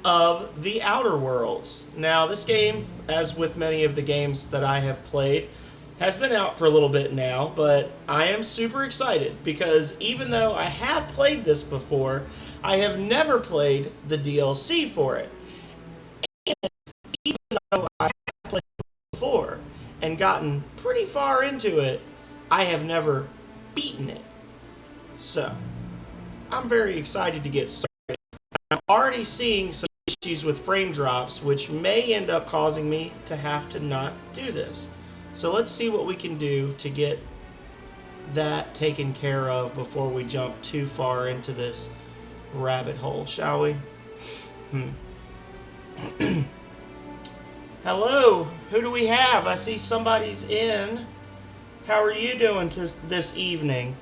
of The Outer Worlds. Now, this game, as with many of the games that I have played, has been out for a little bit now, but I am super excited because even though I have played this before, I have never played the DLC for it. Even though I have played it before and gotten pretty far into it, I have never beaten it. So, I'm very excited to get started. I'm already seeing some issues with frame drops, which may end up causing me to have to not do this. So let's see what we can do to get that taken care of before we jump too far into this rabbit hole, shall we? Hello, who do we have? I see somebody's in. How are you doing this evening?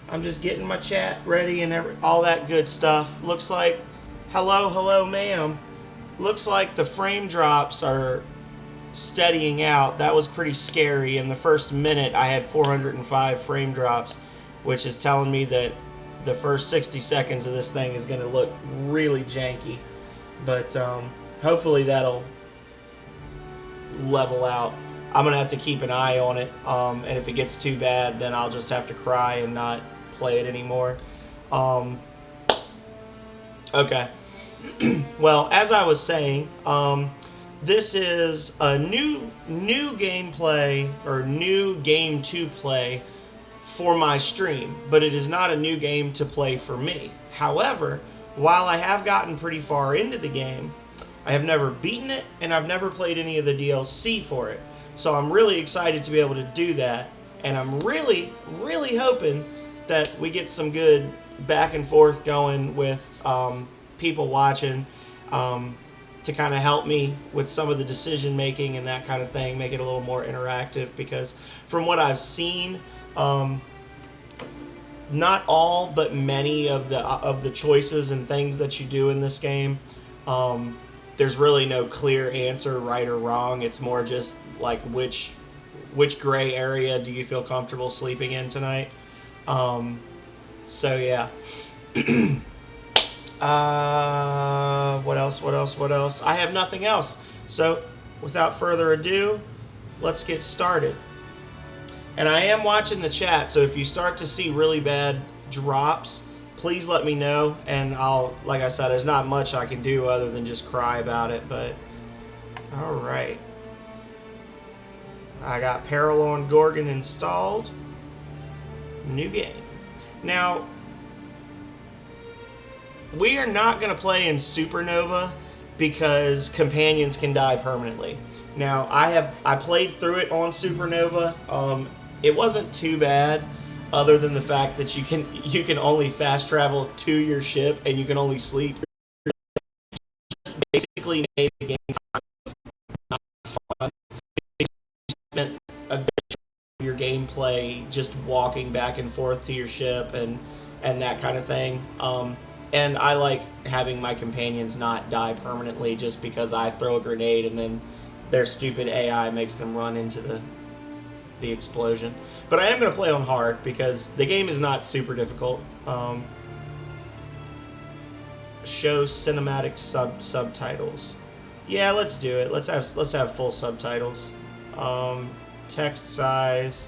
I'm just getting my chat ready and all that good stuff. Looks like, hello, ma'am. Looks like the frame drops are steadying out. That was pretty scary. In the first minute, I had 405 frame drops, which is telling me that the first 60 seconds of this thing is going to look really janky. But hopefully that'll level out. I'm going to have to keep an eye on it. And if it gets too bad, then I'll just have to cry and not play it anymore. Okay. Well, as I was saying, this is a new gameplay or new game to play for my stream, but it is not a new game to play for me. However, while I have gotten pretty far into the game, I have never beaten it and I've never played any of the DLC for it. So I'm really excited to be able to do that, and I'm really hoping that we get some good back and forth going with people watching to kind of help me with some of the decision making and that kind of thing, make it a little more interactive, because from what I've seen, not all but many of the choices and things that you do in this game, there's really no clear answer, right or wrong. It's more just like which gray area do you feel comfortable sleeping in tonight. So yeah. What else? I have nothing else. So without further ado, let's get started. And I am watching the chat, so if you start to see really bad drops, please let me know, and I'll, like I said, there's not much I can do other than just cry about it, but alright. I got Peril on Gorgon installed. New game. Now, we are not going to play in Supernova because companions can die permanently. Now, I played through it on Supernova. It wasn't too bad, other than the fact that you can only fast travel to your ship and you can only sleep. Just basically made the game not fun. You spent a good of your gameplay just walking back and forth to your ship and that kind of thing. And I like having my companions not die permanently just because I throw a grenade and then their stupid AI makes them run into the explosion. But I am going to play on hard because the game is not super difficult. Show cinematic subtitles. Yeah, let's do it. Let's have full subtitles. Text size.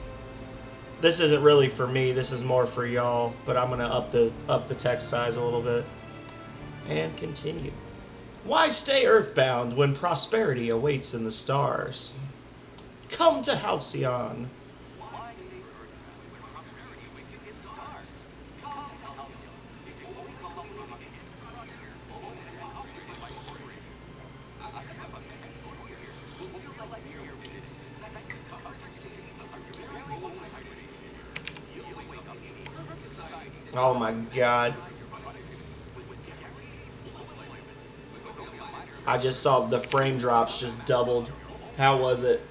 This isn't really for me. This is more for y'all. But I'm gonna up the text size a little bit. And continue. Why stay earthbound when prosperity awaits in the stars? Come to Halcyon. Oh my god. I just saw the frame drops just doubled. How was it?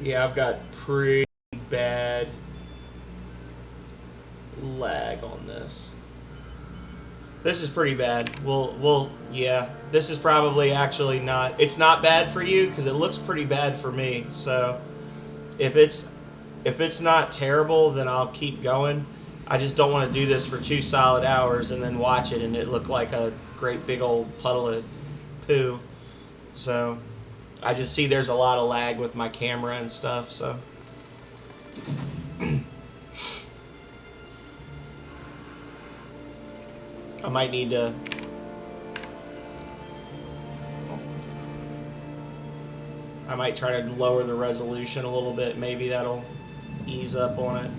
Yeah, I've got pretty bad lag on this. This is pretty bad. Yeah. This is probably actually not. It's not bad for you because it looks pretty bad for me. So, if it's not terrible, then I'll keep going. I just don't want to do this for 2 solid hours and then watch it and it look like a great big old puddle of poo. So, I just see there's a lot of lag with my camera and stuff. So. I might need to. I might try to lower the resolution a little bit. Maybe that'll ease up on it.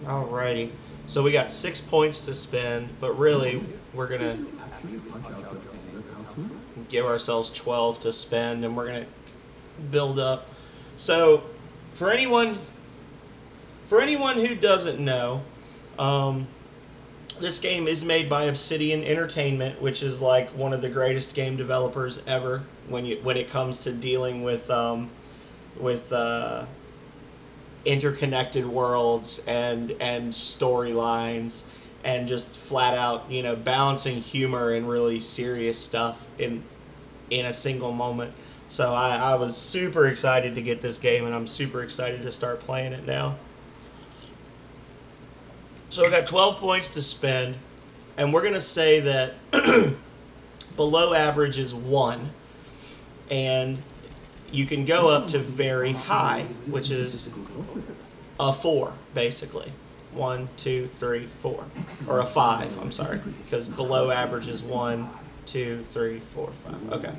Alrighty, so we got 6 points to spend, but really we're gonna give ourselves 12 to spend, and we're gonna build up. So, for anyone who doesn't know, this game is made by Obsidian Entertainment, which is like one of the greatest game developers ever when it comes to dealing with interconnected worlds and storylines and just flat out, you know, balancing humor and really serious stuff in a single moment. So I was super excited to get this game, and I'm super excited to start playing it now. So I got 12 points to spend, and we're gonna say that below average is 1, and you can go up to very high, which is a 4, basically. 1, 2, 3, 4. Or a 5, I'm sorry. Because below average is 1, 2, 3, 4, 5. Okay.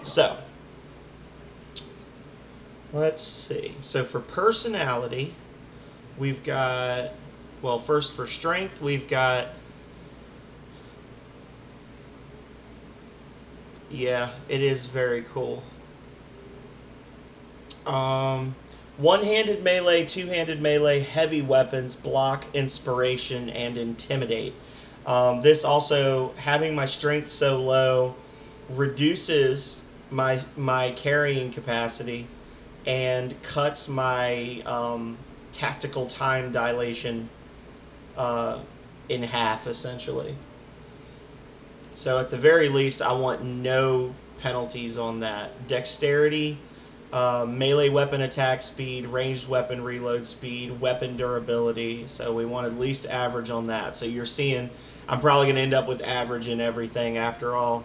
So, let's see. So for personality, we've got, well, first for strength, we've got, yeah, it is very cool. One-handed melee, two-handed melee, heavy weapons, block, inspiration, and intimidate. This also, having my strength so low, reduces my carrying capacity and cuts my tactical time dilation in half, essentially. So at the very least, I want no penalties on that. Dexterity, melee weapon attack speed, ranged weapon reload speed, weapon durability. So we want at least average on that. So you're seeing, I'm probably going to end up with average in everything after all.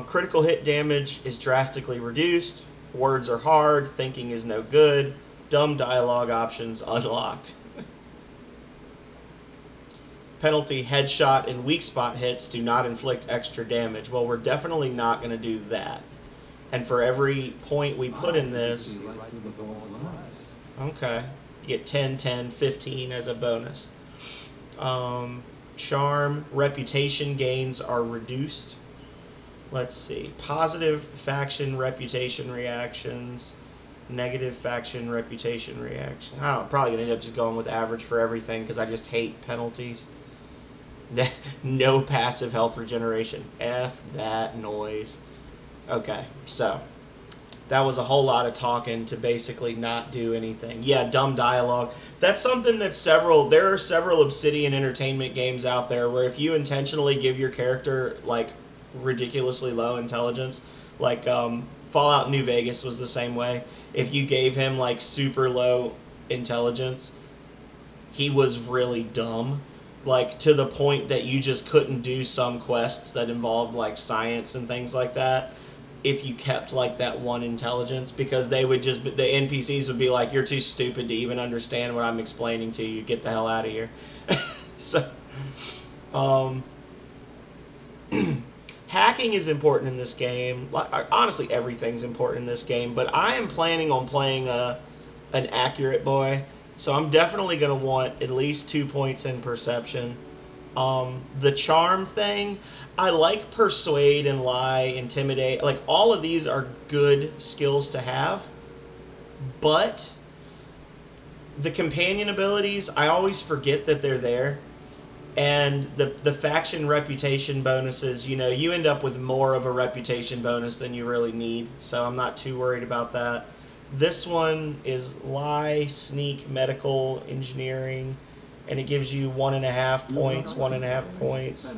Critical hit damage is drastically reduced. Words are hard. Thinking is no good. Dumb dialogue options unlocked. Penalty, headshot, and weak spot hits do not inflict extra damage. Well, we're definitely not going to do that. And for every point we put in this, okay, you get 10, 10, 15 as a bonus. Charm, reputation gains are reduced. Let's see. Positive faction reputation reactions. Negative faction reputation reaction. I'm probably going to end up just going with average for everything because I just hate penalties. No passive health regeneration. F that noise. Okay, so that was a whole lot of talking to basically not do anything. Yeah, dumb dialogue. That's something that there are several Obsidian Entertainment games out there where if you intentionally give your character like ridiculously low intelligence, like Fallout New Vegas was the same way. If you gave him like super low intelligence, he was really dumb. Like to the point that you just couldn't do some quests that involved like science and things like that if you kept like that 1 intelligence, because they would just, the NPCs would be like, you're too stupid to even understand what I'm explaining to you, get the hell out of here. So hacking is important in this game. Honestly, everything's important in this game, but I am planning on playing an accurate boy, so I'm definitely going to want at least 2 points in perception. The charm thing, I like persuade and lie, intimidate. Like all of these are good skills to have, but the companion abilities, I always forget that they're there. And the faction reputation bonuses, you end up with more of a reputation bonus than you really need. So I'm not too worried about that. This one is lie, sneak, medical, engineering, and it gives you 1.5 points, 1.5 points.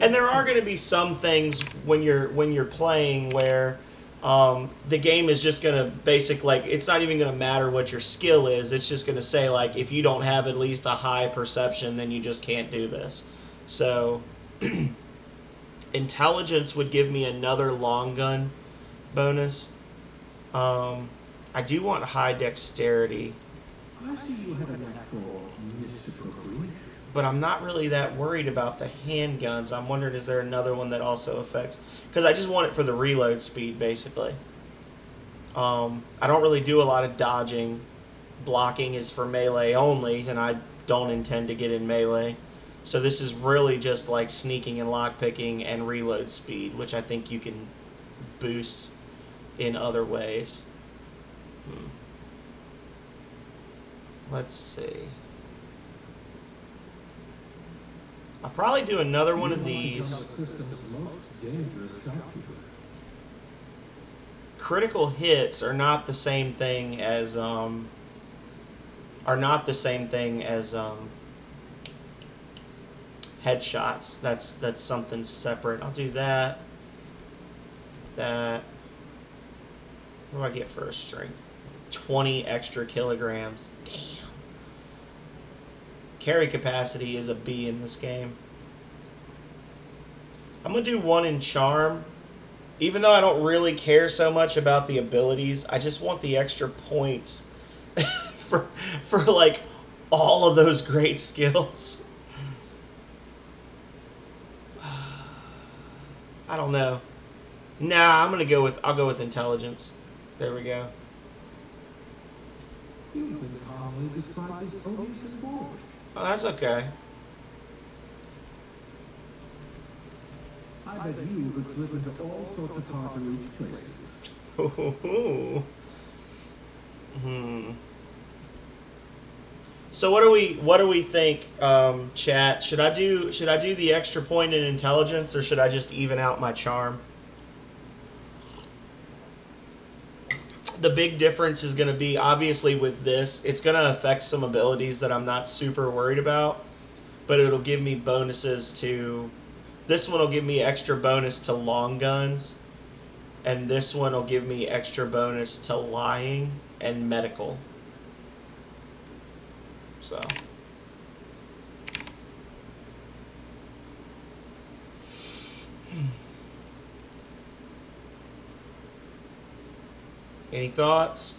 And there are going to be some things when you're playing where the game is just going to it's not even going to matter what your skill is. It's just going to say, like, if you don't have at least a high perception, then you just can't do this. So intelligence would give me another long gun bonus. I do want high dexterity, but I'm not really that worried about the handguns. I'm wondering, is there another one that also affects? Because I just want it for the reload speed, basically. I don't really do a lot of dodging. Blocking is for melee only, and I don't intend to get in melee. So this is really just like sneaking and lockpicking and reload speed, which I think you can boost in other ways. Let's see. I'll probably do another one of these. Critical hits are not the same thing as headshots. That's something separate. I'll do that. What do I get for a strength? 20 extra kilograms. Damn. Carry capacity is a B in this game. I'm going to do one in charm. Even though I don't really care so much about the abilities, I just want the extra points for like all of those great skills. I don't know. Nah, I'll go with intelligence. There we go. Oh, that's okay. I bet you could slip into all sorts of hard-to-reach places. So what do we think, chat? Should I do the extra point in intelligence, or should I just even out my charm? The big difference is going to be, obviously, with this, it's going to affect some abilities that I'm not super worried about, but it'll give me bonuses to... This one will give me extra bonus to long guns, and this one will give me extra bonus to lying and medical. So... Any thoughts?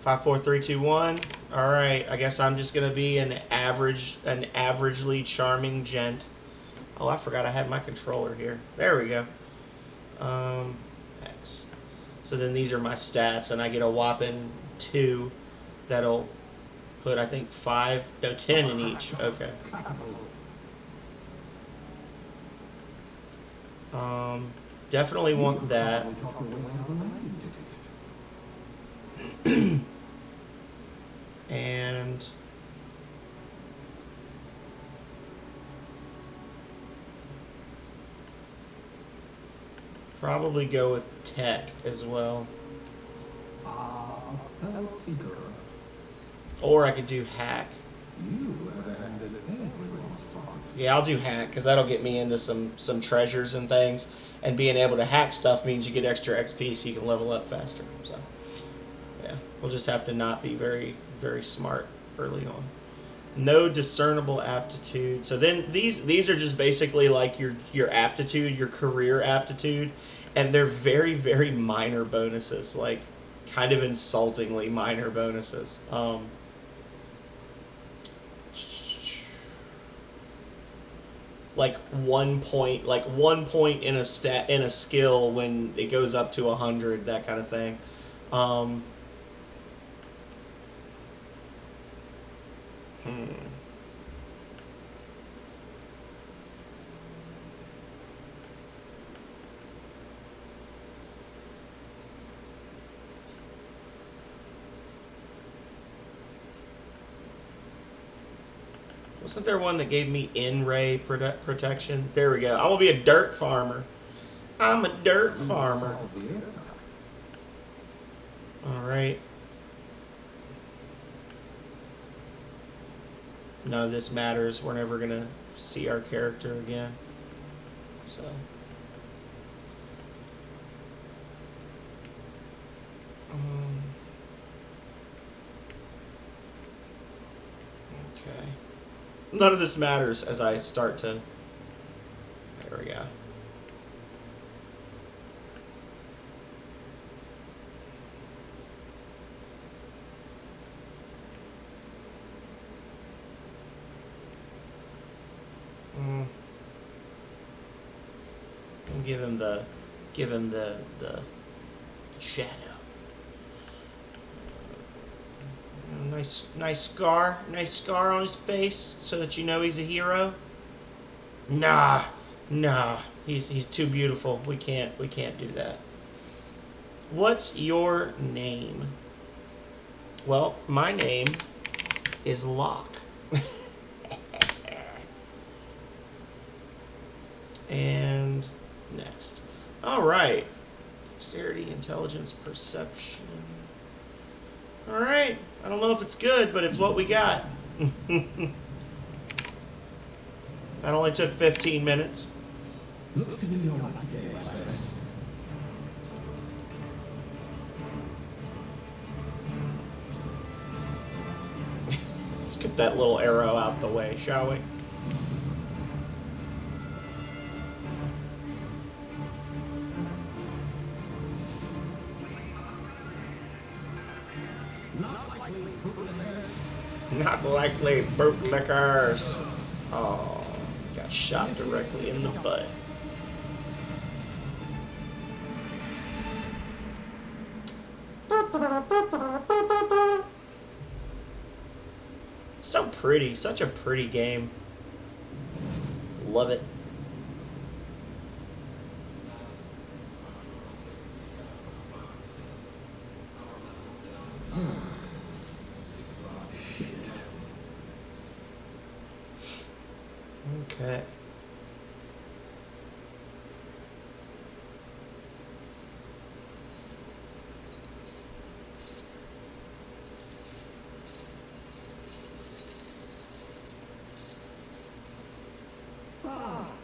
Five, four, three, two, one. All right. I guess I'm just gonna be an averagely charming gent. Oh, I forgot I had my controller here. There we go. X. So then these are my stats, and I get a whopping 2. That'll put, I think, 10 in each. Okay. Definitely want that. And probably go with tech as well. Or I could do hack. Yeah, I'll do hack, because that'll get me into some treasures and things. And being able to hack stuff means you get extra XP so you can level up faster. So, yeah, we'll just have to not be very, very smart early on. No discernible aptitude. So then these are just basically like your aptitude, your career aptitude. And they're very, very minor bonuses. Like, kind of insultingly minor bonuses. Like 1 point in a skill when it goes up to 100, that kind of thing. Wasn't there one that gave me in-ray protection? There we go. I will be a dirt farmer. I'm a dirt farmer. Alright. None of this matters. We're never going to see our character again. So. Okay. None of this matters as I start to... There we go. Give him the shadow. Nice scar on his face, so that you know he's a hero. Nah, he's too beautiful. We can't do that. What's your name? Well, my name is Locke. And next. All right. Dexterity, intelligence, perception. All right. I don't know if it's good, but it's what we got. That only took 15 minutes. Let's get that little arrow out the way, shall we? Not likely bootlickers. Oh, got shot directly in the butt. So pretty, such a pretty game. Love it. Okay.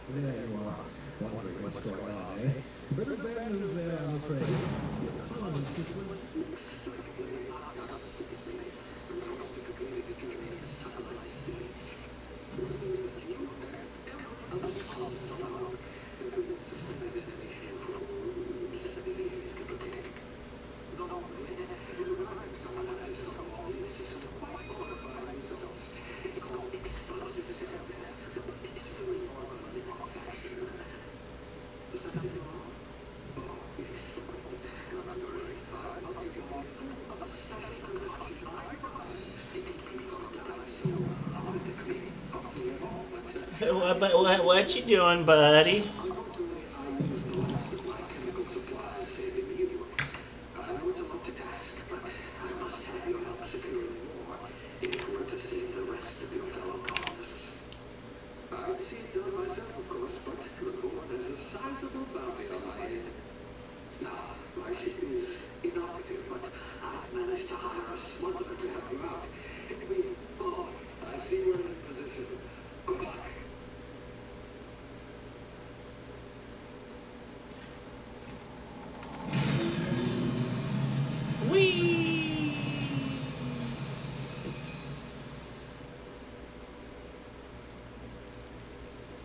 There you are. Wondering what's going on, eh? But the bad news there, I'm afraid. Your colonists What you doing, buddy?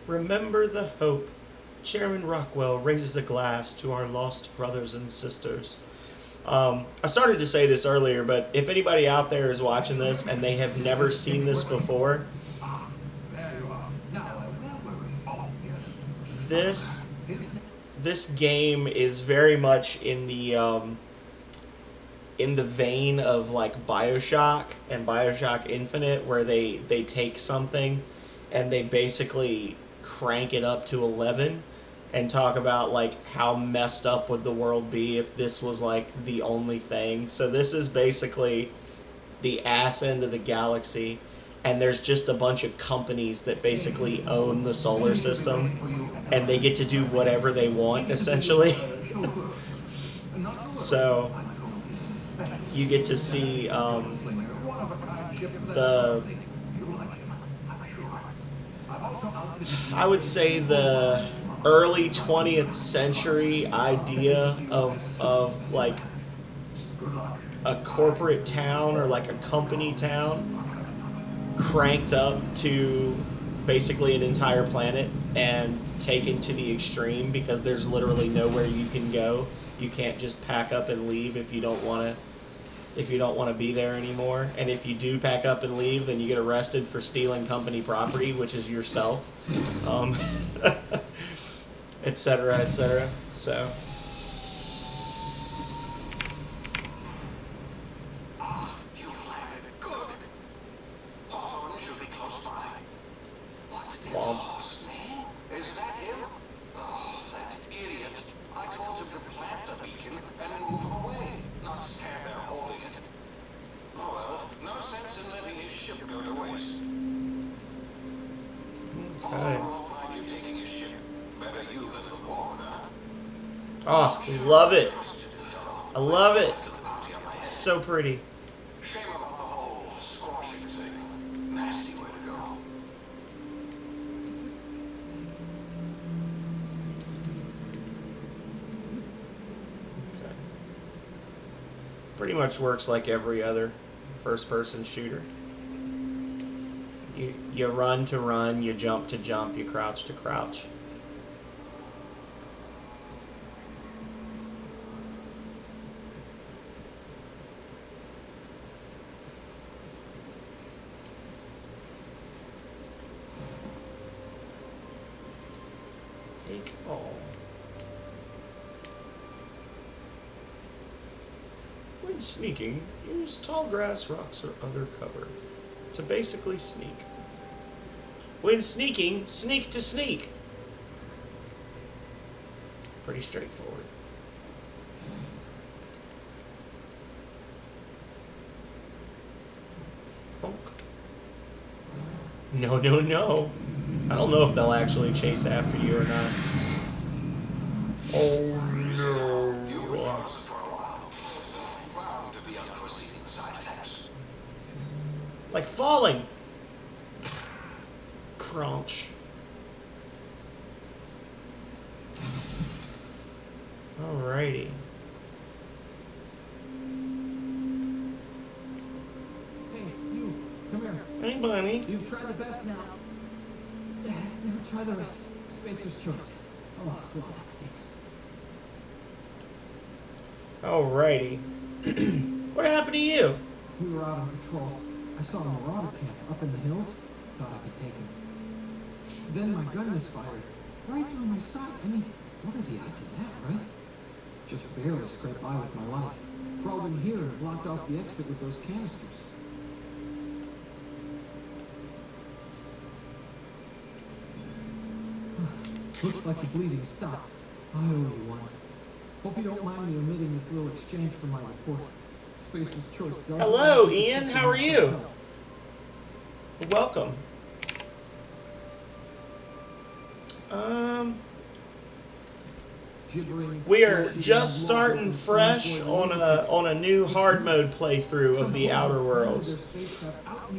Remember the hope. Chairman Rockwell raises a glass to our lost brothers and sisters. I started to say this earlier, but if anybody out there is watching this and they have never seen this before, this game is very much in the in the vein of like BioShock and BioShock Infinite, where they take something and they basically crank it up to 11 and talk about like how messed up would the world be if this was like the only thing. So this is basically the ass end of the galaxy, and there's just a bunch of companies that basically own the solar system, and they get to do whatever they want essentially. So you get to see the, I would say, the early 20th century idea of like a corporate town or like a company town cranked up to basically an entire planet and taken to the extreme, because there's literally nowhere you can go. You can't just pack up and leave if you don't want to be there anymore. And if you do pack up and leave, then you get arrested for stealing company property, which is yourself, etc., etc. So Womp. Is that him? Oh, that idiot. I told him to plant the beacon and move away, not stand there holding it. Oh well, no sense in letting his ship go to waste. Okay. Oh, why are you taking his ship? Better you than the water. Oh, love it. I love it. So pretty. Shame about the whole squashing thing. Nasty way to go. Okay. Pretty much works like every other first-person shooter. You run to run, you jump to jump, you crouch to crouch. Take all. When sneaking, use tall grass, rocks, or other cover to basically sneak. When sneaking, sneak to sneak. Pretty straightforward. Funk. No, no, no. I don't know if they'll actually chase after you or not. Oh no. Like falling. Crunch. Alrighty. Hey, you, come here. Hey, bunny. You've tried the best now. Never try the rest. Spacer's choice. Oh, well, that stinks. Alrighty. What happened to you? We were out on patrol. I saw a marauder camp up in the hills. Thought I could take him. Then my gun misfired. Right through my side. I mean, what are the odds of that, right? Just barely scraped by with my life. Crawled in here and blocked off the exit with those canisters. Looks like the bleeding stopped. I owe you one. Hope you don't mind me omitting this little exchange for my report. Spacer's choice. Hello, Ian. How are you? Welcome. We are just starting fresh on a new hard mode playthrough of the Outer Worlds.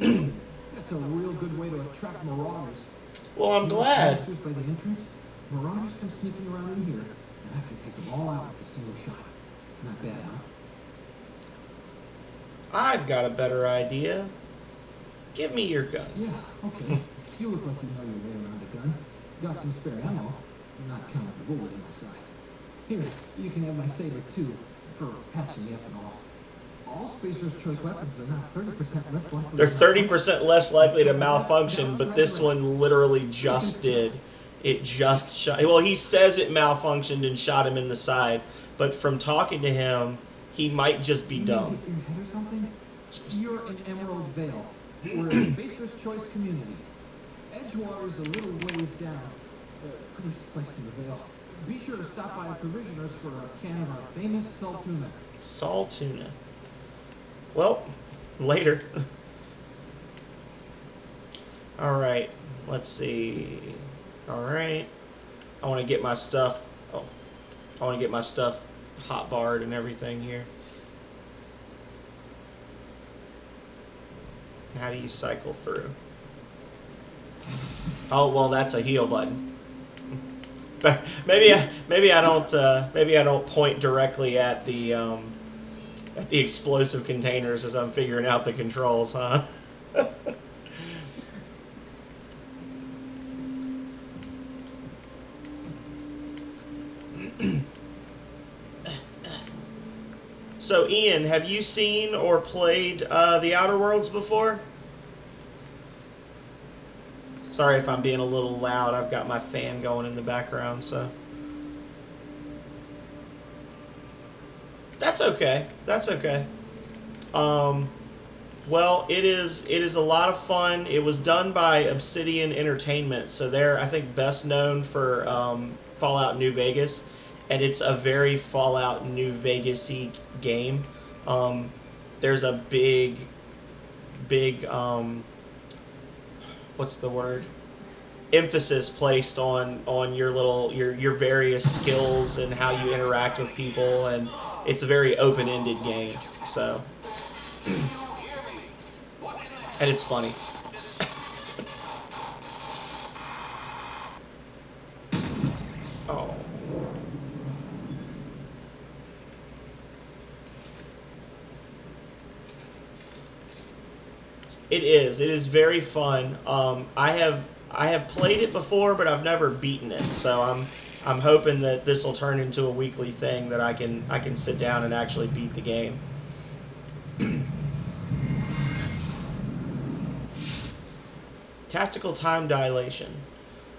That's a real good way to attract marauders. Well, I'm glad. By the entrance, marauders come sneaking around in here, and I can take them all out with a single shot. Not bad, huh? I've got a better idea. Give me your gun. Yeah, okay. You look like you know your way around a gun. Got some spare ammo, not counting the bullet in my side. Here, you can have my saber too, for patching me up and all. All Spacer's choice weapons are now 30% less likely. They're 30% less likely to malfunction, but this one literally just did. It just shot. Well, he says it malfunctioned and shot him in the side, but from talking to him, he might just be You dumb. hit your head or something? Just- You're in Emerald Vale. We're a Baker's Choice community. Edgewater's a little ways down. Pretty place in the Vale. Be sure to stop by Provisioners for a can of our famous salt tuna. Salt tuna. Well, later. Alright, let's see. Alright. I want to get my stuff. Oh, I want to get my stuff hot barred and everything here. How do you cycle through? Oh, well, that's a heal button. But maybe I don't point directly at the explosive containers as I'm figuring out the controls, huh? So, Ian, have you seen or played The Outer Worlds before? Sorry if I'm being a little loud. I've got my fan going in the background, so. That's okay. That's okay. Well, it is a lot of fun. It was done by Obsidian Entertainment, so they're, I think, best known for Fallout New Vegas, and it's a very Fallout New Vegas-y game. There's a big, what's the word? Emphasis placed on your various skills and how you interact with people, and it's a very open-ended game. So, and it's funny. Oh. It is very fun. I have played it before, but I've never beaten it. So I'm hoping that this will turn into a weekly thing that I can sit down and actually beat the game. Tactical time dilation.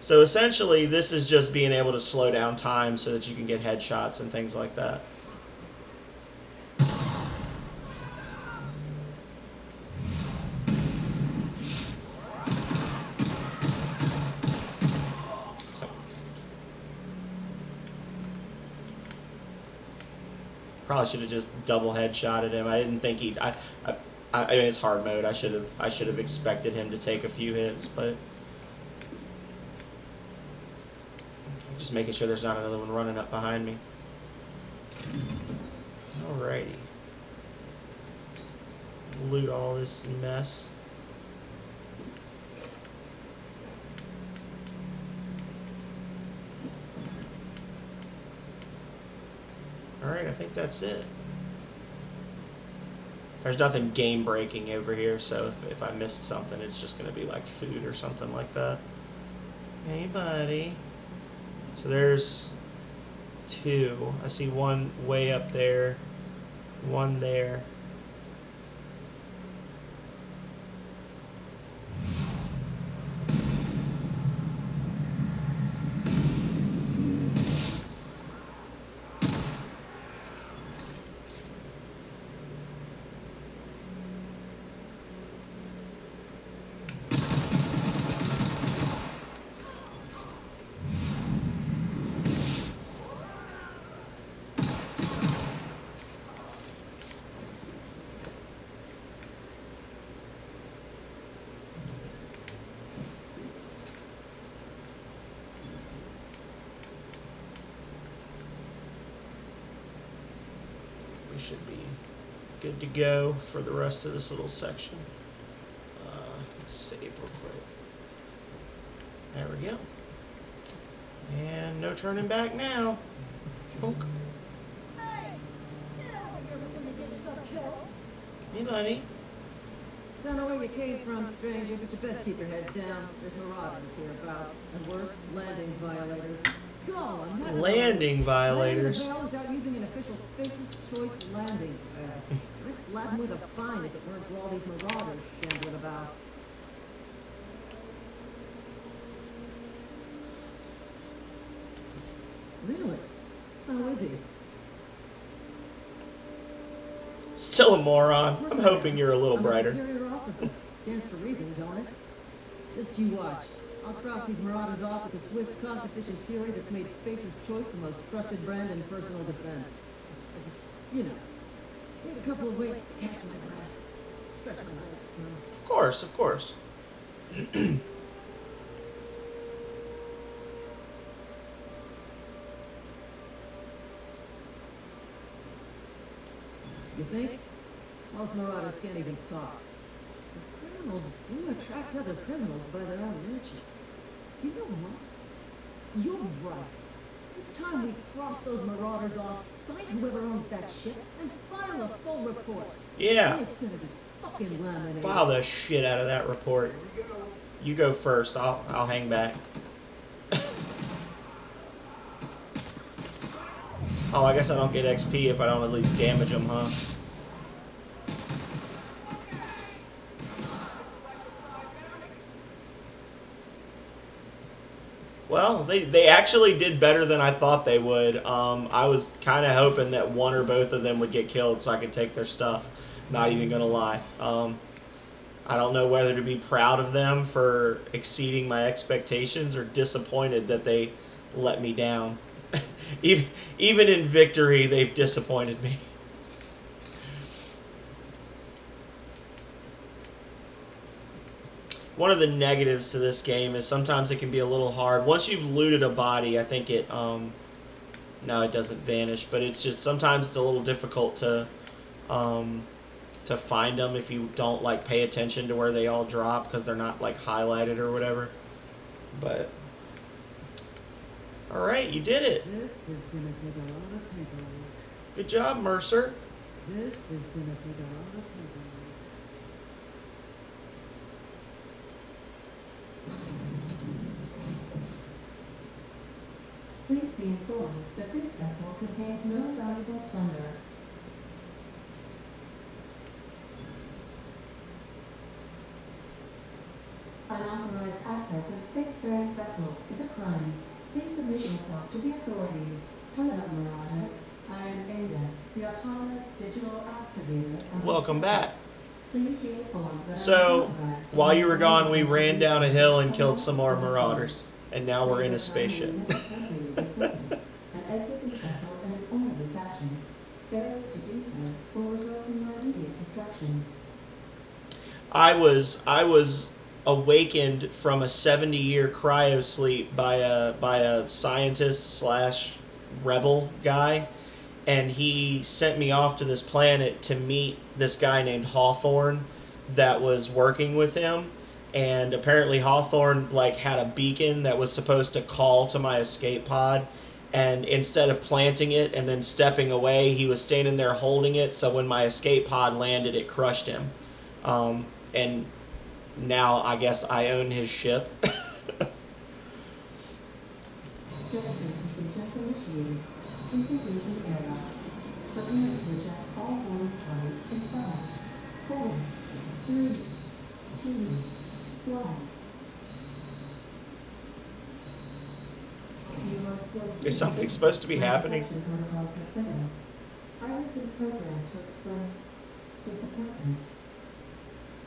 So essentially, this is just being able to slow down time so that you can get headshots and things like that. Probably should have just double headshotted him. I didn't think he'd. I mean, it's hard mode. I should have expected him to take a few hits, but just making sure there's not another one running up behind me. Alrighty. Loot all this mess. Alright, I think that's it. There's nothing game breaking over here, so if I missed something, it's just going to be like food or something like that. Hey, buddy. So there's two. I see one way up there, one there. We should be good to go for the rest of this little section. Let's save real quick. There we go. And no turning back now. Bonk. Hey, buddy. Don't know where you came from, stranger, but you best keep your head down. There's marauders hereabouts, and worse, landing violators. Go on, that's Landing violators. Landing without using an official Baker's Choice landing pad. Rick's Latin with a fine if it weren't for all these marauders shambling about. Really? How is he? Still a moron. I'm hoping you're a little brighter. I'm a superior officer. Stands to reason, don't it? Just you watch. I'll cross these marauders off with a swift, cost-efficient fury that's made Spacer's Choice the most trusted brand in personal defense. I just, you know, need a couple of weights to catch my breath. Stretch my legs, you know. Of course, of course. You think? Most marauders can't even talk. But criminals do attract other criminals by their own nature. You know what? You're right. It's time we cross those marauders off, find whoever owns that ship, and file a full report. Yeah. It's gonna be fucking laminated. File the shit out of that report. You go first. I'll hang back. Oh, I guess I don't get XP if I don't at least damage them, huh? Well, they actually did better than I thought they would. I was kind of hoping that one or both of them would get killed so I could take their stuff. Not even gonna lie. I don't know whether to be proud of them for exceeding my expectations or disappointed that they let me down. Even in victory, they've disappointed me. One of the negatives to this game is sometimes it can be a little hard. Once you've looted a body, I think it, no, it doesn't vanish, but it's just, sometimes it's a little difficult to find them if you don't, like, pay attention to where they all drop, because they're not, like, highlighted or whatever. But, alright, you did it. This is gonna take a lot of paperwork. Good job, Mercer. This is gonna take a lot of paperwork. Please be informed that this vessel contains no valuable plunder. Unauthorized access of spacefaring vessels is a crime. Please submit yourself to the authorities. Hello, Marauder. I am Ada, the autonomous digital excavator. Welcome back. Please be informed that So, while you were gone, we ran down a hill and killed some more marauders. And now we're in a spaceship. And exit this vessel in an orderly fashion. Failure to do so will result in your immediate destruction. I was awakened from a 70-year cryo sleep by a scientist slash rebel guy, and he sent me off to this planet to meet this guy named Hawthorne that was working with him. And apparently Hawthorne, like, had a beacon that was supposed to call to my escape pod, and instead of planting it and then stepping away, he was standing there holding it, so when my escape pod landed, it crushed him. And now I guess I own his ship. Is something supposed to be happening? I have been programmed to express disappointment.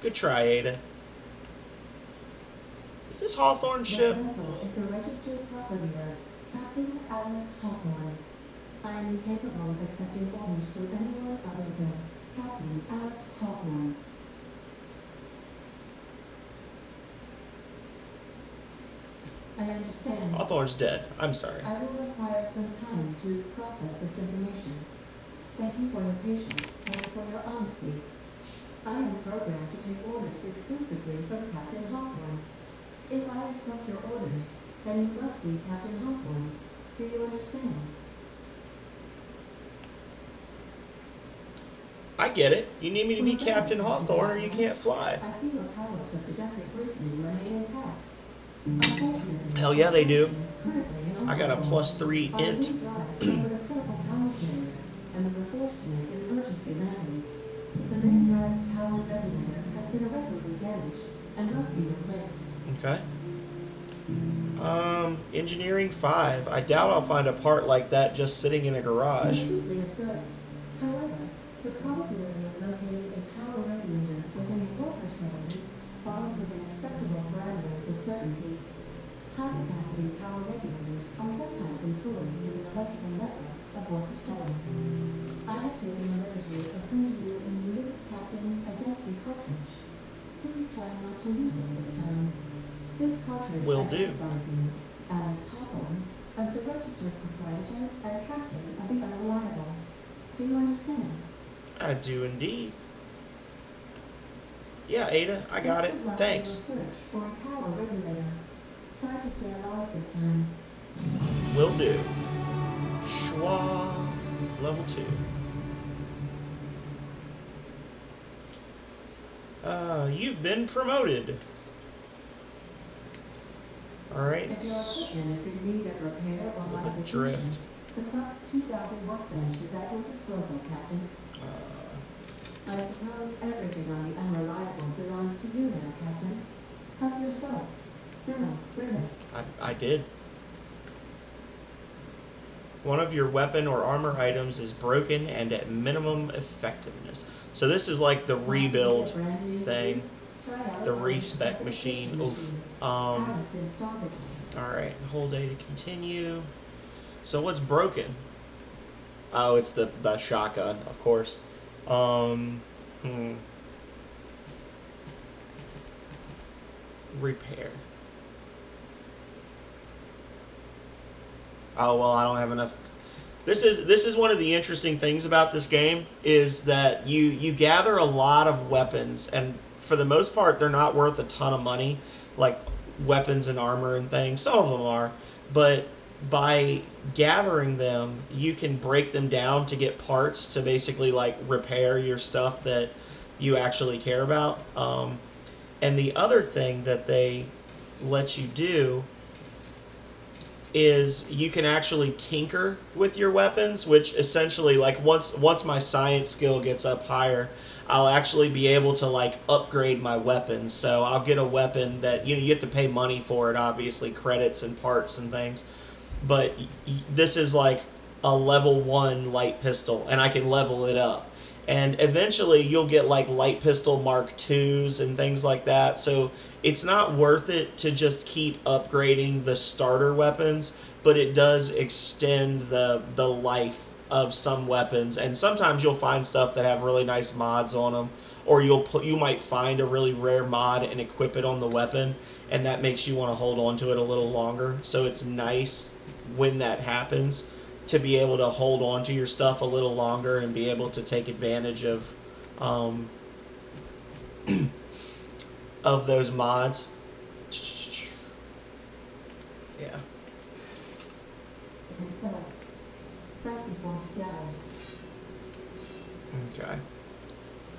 Good try, Ada. Is this Hawthorne's ship? The vessel is the registered property of Captain Alex Hawthorne. I am incapable of accepting orders through anyone other than Captain Alex Hawthorne. I understand. Hawthorne's dead. I'm sorry. I will require some time to process this information. Thank you for your patience and for your honesty. I am programmed to take orders exclusively from Captain Hawthorne. If I accept your orders, then you must be Captain Hawthorne. Do you understand? I get it. You need me to be Captain Hawthorne or you can't fly. I see your powers of deductive reasoning remain intact. Hell yeah, they do. I got a +3 int. Okay. Engineering 5. I doubt I'll find a part like that just sitting in a garage. However, The probability of locating a power regulator within a water facility falls within acceptable parameters of certainty. High-capacity power regulators are sometimes employed in the electrical networks of water settlements. I have taken the liberty of printing you a new captain's identity cartridge. Please try not to lose it this time. This cartridge Will do. identifies you, Alex Hawthorne, as the registered proprietor and captain of the Unreliable. Do you understand? I do indeed. Yeah, Ada, I got it. Best of luck in Thanks. your search for a power regulator. Try to stay alive this time. Will do. Schwa, level 2. You've been promoted. Alright. If your equipment is in need of repair or Little bit modification, drift. the Fox 2000 workbench is at your disposal, Captain. I suppose everything on the Unreliable belongs to you now, Captain. Help yourself. No, bring it. I did. One of your weapon or armor items is broken and at minimum effectiveness. So this is like the rebuild thing. The respec machine. Oof. Alright, hold A to continue. So what's broken? Oh, it's the shotgun, of course. Repair. Oh, well, I don't have enough. This is one of the interesting things about this game is that you gather a lot of weapons, and for the most part, they're not worth a ton of money, like weapons and armor and things. Some of them are, but by gathering them, you can break them down to get parts to basically like repair your stuff that you actually care about. And the other thing that they let you do is you can actually tinker with your weapons, which essentially, like, once my science skill gets up higher, I'll actually be able to like upgrade my weapons. So I'll get a weapon that you have to pay money for it, obviously, credits and parts and things. But this is like a level 1 light pistol, and I can level it up. And eventually you'll get like light pistol Mark IIs and things like that. So it's not worth it to just keep upgrading the starter weapons, but it does extend the life of some weapons. And sometimes you'll find stuff that have really nice mods on them, or you might find a really rare mod and equip it on the weapon, and that makes you want to hold on to it a little longer. So it's nice when that happens to be able to hold on to your stuff a little longer and be able to take advantage of those mods. Yeah. Okay.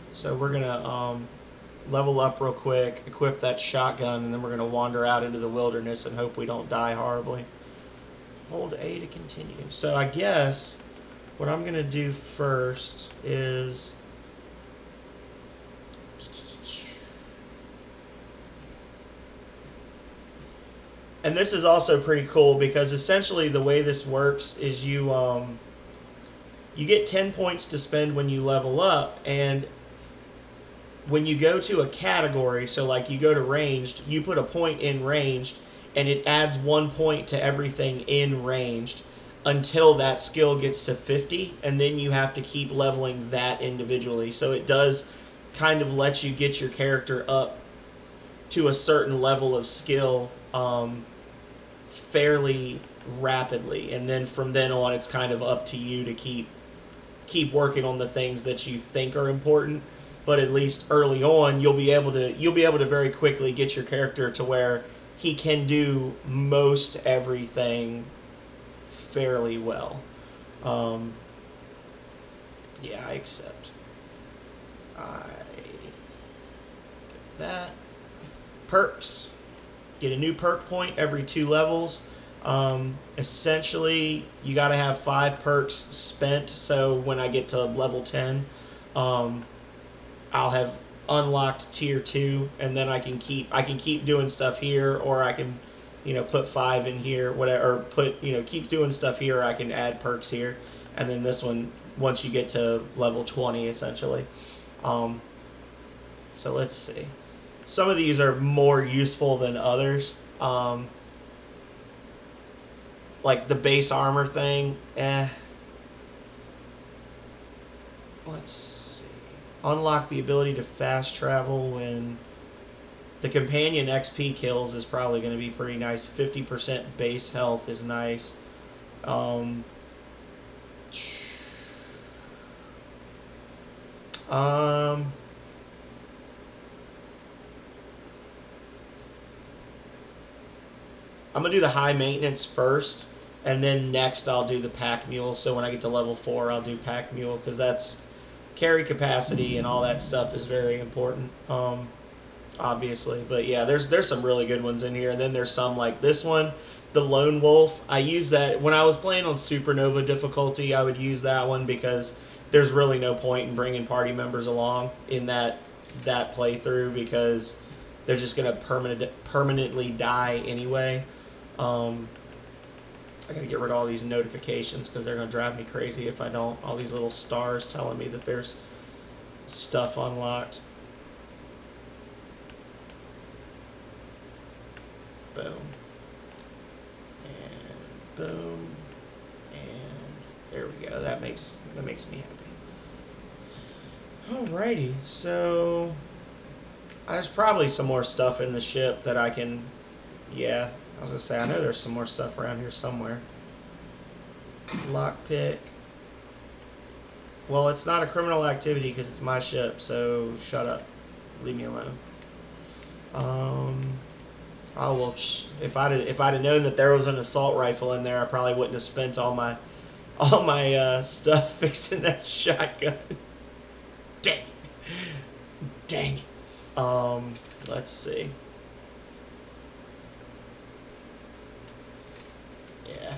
So we're gonna level up real quick, equip that shotgun, and then we're gonna wander out into the wilderness and hope we don't die horribly. Hold A to continue. So I guess what I'm going to do first is and this is also pretty cool because essentially the way this works is you get 10 points to spend when you level up, and when you go to a category, so like you go to ranged, you put a point in ranged, and it adds 1 point to everything in ranged until that skill gets to 50, and then you have to keep leveling that individually. So it does kind of let you get your character up to a certain level of skill fairly rapidly, and then from then on it's kind of up to you to keep working on the things that you think are important. But at least early on you'll be able to very quickly get your character to where he can do most everything fairly well. Yeah, I accept. I get that. Perks. Get a new perk point every 2 levels. Essentially, you got to have 5 perks spent. So when I get to level 10, I'll have unlocked tier 2, and then I can keep doing stuff here, or I can put 5 in here, whatever, or keep doing stuff here, or I can add perks here, and then this one once you get to level 20, essentially. So let's see. Some of these are more useful than others. Like the base armor thing, Let's see. Unlock the ability to fast travel when the companion XP kills is probably going to be pretty nice. 50% base health is nice. I'm going to do the high maintenance first, and then next I'll do the pack mule. So when I get to level 4, I'll do pack mule, because that's carry capacity and all that stuff is very important, obviously. But yeah, there's some really good ones in here, and then there's some like this one, the Lone Wolf. I use that when I was playing on Supernova difficulty. I would use that one because there's really no point in bringing party members along in that playthrough, because they're just gonna permanently die anyway. I gotta get rid of all these notifications because they're gonna drive me crazy if I don't. All these little stars telling me that there's stuff unlocked. Boom. And boom. And there we go. That makes me happy. Alrighty, so there's probably some more stuff in the ship that I can, yeah, I was going to say, I know there's some more stuff around here somewhere. Lockpick. Well, it's not a criminal activity because it's my ship, so shut up. Leave me alone. Oh, well, if I'd have known that there was an assault rifle in there, I probably wouldn't have spent all my stuff fixing that shotgun. Dang. Dang. Let's see. Yeah.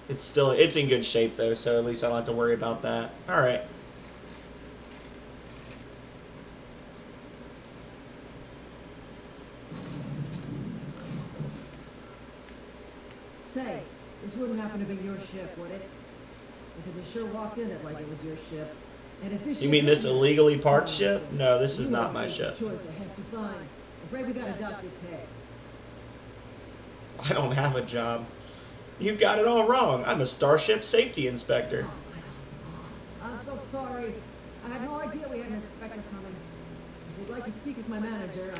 It's in good shape though, so at least I don't have to worry about that. Alright. Say, this wouldn't happen to be your ship, would it? Because it sure walked in it like it was your ship. And if this You mean this illegally parked Oh, ship? No, this is you not won't my face the ship. choice of hefty fine. Afraid we gotta dock your pay. I don't have a job. You've got it all wrong. I'm a Starship Safety Inspector. I'm so sorry. I had no idea we had an inspector coming. If you'd like to speak with my manager,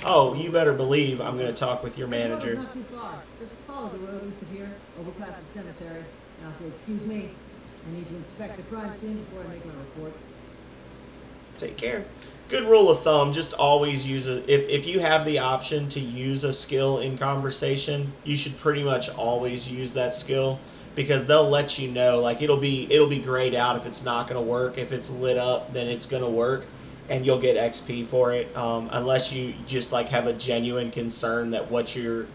Oh, you better believe I'm going to talk with your The road's manager. not too far. Just follow the road east of here, over past the cemetery. Now, if you'll excuse me, I need to inspect the crime scene before I make my report. Take care. Good rule of thumb, just always use if you have the option to use a skill in conversation, you should pretty much always use that skill, because they'll let you know, like it'll be grayed out if it's not going to work. If it's lit up, then it's going to work and you'll get XP for it, unless you just like have a genuine concern that what you're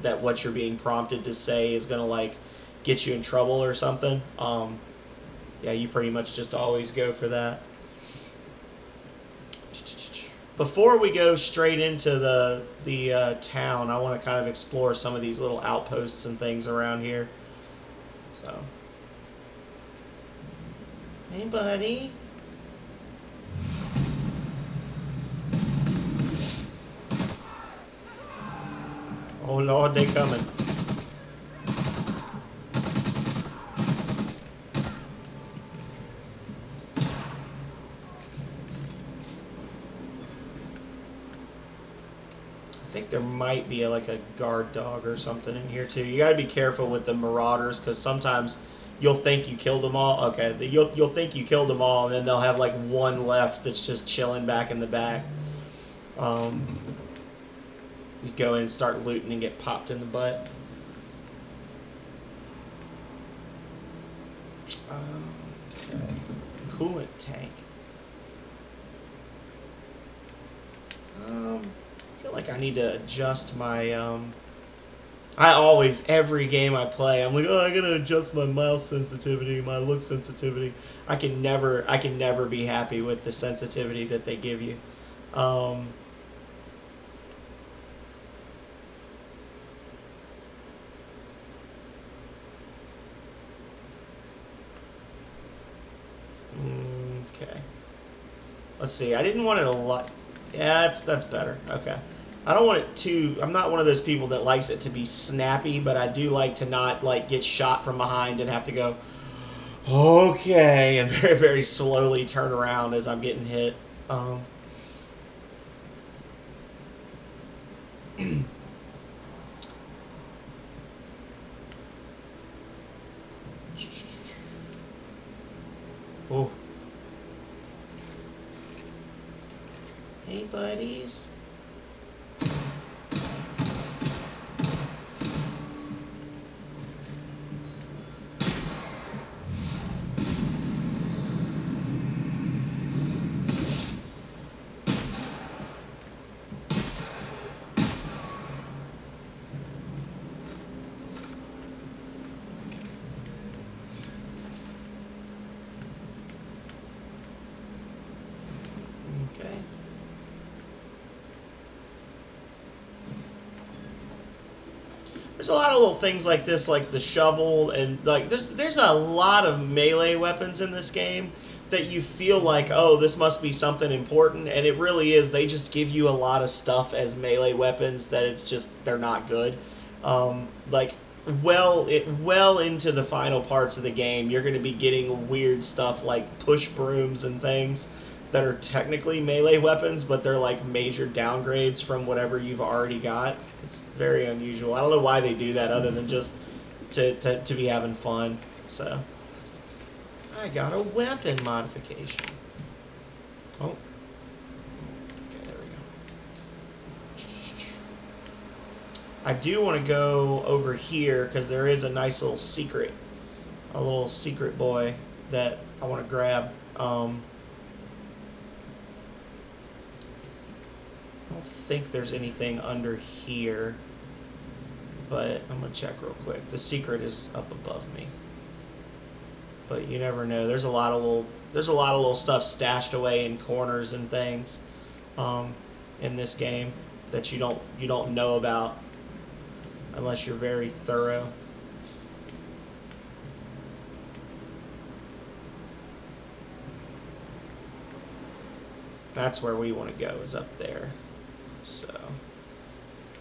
being prompted to say is going to like get you in trouble or something. Yeah, you pretty much just always go for that. Before we go straight into the town, I want to kind of explore some of these little outposts and things around here. So, hey, buddy. Oh Lord, they coming. I think there might be like a guard dog or something in here too. You got to be careful with the marauders, because sometimes you'll think you killed them all. Okay, you'll think you killed them all, and then they'll have like one left that's just chilling back in the back. You go in and start looting and get popped in the butt. Okay. Coolant tank. I feel like I need to adjust my I always, every game I play, I'm like, oh, I gotta adjust my mouse sensitivity, my look sensitivity. I can never be happy with the sensitivity that they give you. Okay. Let's see. I didn't want it a lot. Yeah, that's better. Okay. I don't want it too... I'm not one of those people that likes it to be snappy, but I do like to not, like, get shot from behind and have to go, okay, and very, very slowly turn around as I'm getting hit. Oh. Hey, buddies. Okay. There's a lot of little things like this, like the shovel, and like there's a lot of melee weapons in this game that you feel like, oh, this must be something important, and it really is. They just give you a lot of stuff as melee weapons that it's just they're not good. Like well into the final parts of the game, you're going to be getting weird stuff like push brooms and things that are technically melee weapons, but they're like major downgrades from whatever you've already got. It's very unusual. I don't know why they do that other than just to be having fun. So I got a weapon modification. Oh. Okay, there we go. I do want to go over here because there is a nice little secret boy that I want to grab. I don't think there's anything under here, but I'm gonna check real quick. The secret is up above me, but you never know. There's a lot of little stuff stashed away in corners and things in this game that you don't know about unless you're very thorough. That's where we want to go, is up there. So,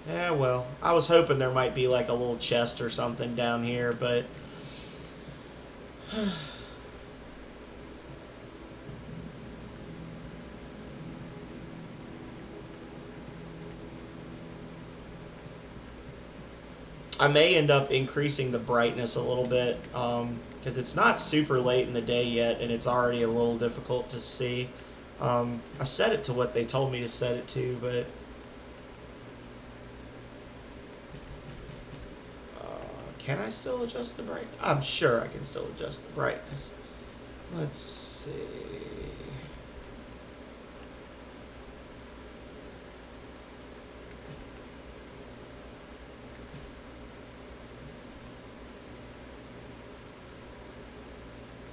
yeah, well, I was hoping there might be like a little chest or something down here, but I may end up increasing the brightness a little bit because it's not super late in the day yet, and it's already a little difficult to see. I set it to what they told me to set it to, but can I still adjust the brightness? I'm sure I can still adjust the brightness. Let's see.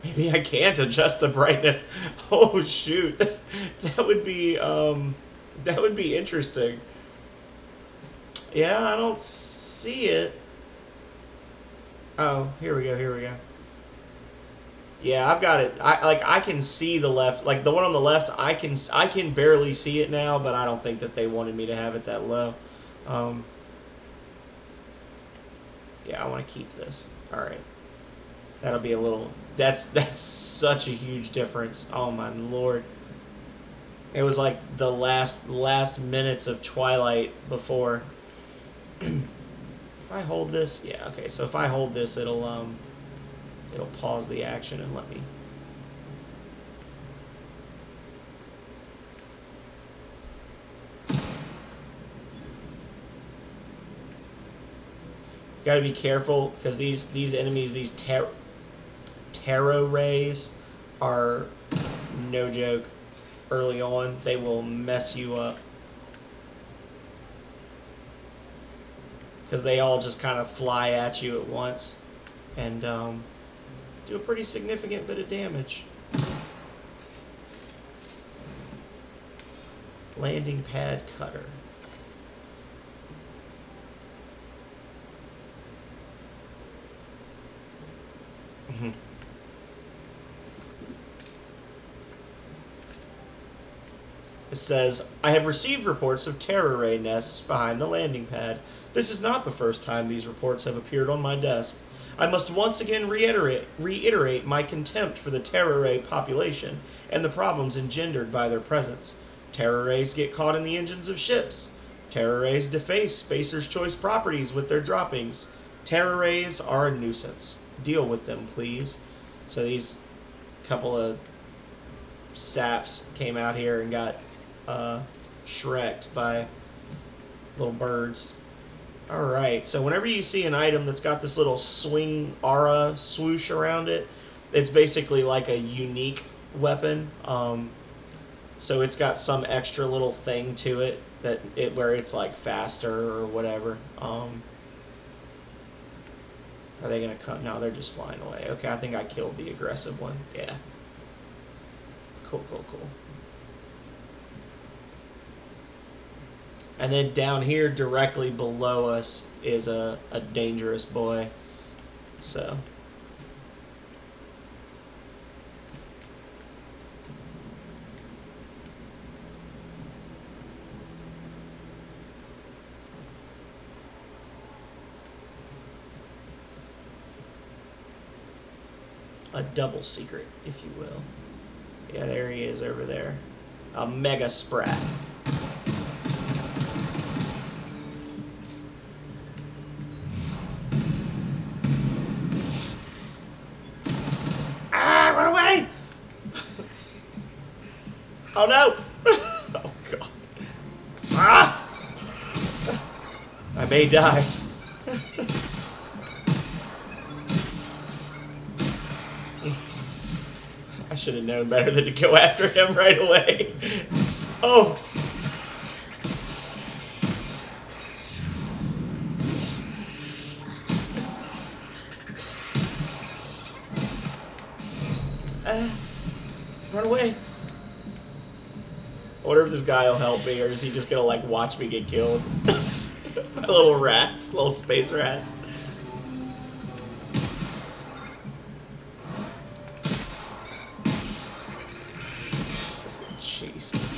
Maybe I can't adjust the brightness. Oh shoot, that would be interesting. Yeah, I don't see it. Oh, here we go. Yeah, I've got it. I can see the left, like the one on the left. I can barely see it now, but I don't think that they wanted me to have it that low. Yeah, I want to keep this. All right. That'll be a little... That's such a huge difference. Oh, my Lord. It was like the last minutes of Twilight before. If I hold this... Yeah, okay. So if I hold this, it'll pause the action and let me... Gotta be careful, because these enemies, these tarot rays are no joke early on. They will mess you up. Because they all just kind of fly at you at once and do a pretty significant bit of damage. Landing pad cutter. It says, I have received reports of terror ray nests behind the landing pad. This is not the first time these reports have appeared on my desk. I must once again reiterate my contempt for the terror ray population and the problems engendered by their presence. Terror rays get caught in the engines of ships. Terror rays deface Spacer's Choice properties with their droppings. Terror rays are a nuisance. Deal with them, please. So these couple of saps came out here and got shreked by little birds. Alright, so whenever you see an item that's got this little swing aura swoosh around it, it's basically like a unique weapon. So it's got some extra little thing to it where it's like faster or whatever. Are they gonna come? No, they're just flying away. Okay, I think I killed the aggressive one. Yeah. Cool. And then down here, directly below us, is a dangerous boy. So. A double secret, if you will. Yeah, there he is over there. A mega sprat. Run away! Oh no! Oh god. Ah! I may die. I should have known better than to go after him right away. Oh! Run away. I wonder if this guy will help me, or is he just gonna like watch me get killed? My little rats, little space rats. Jesus.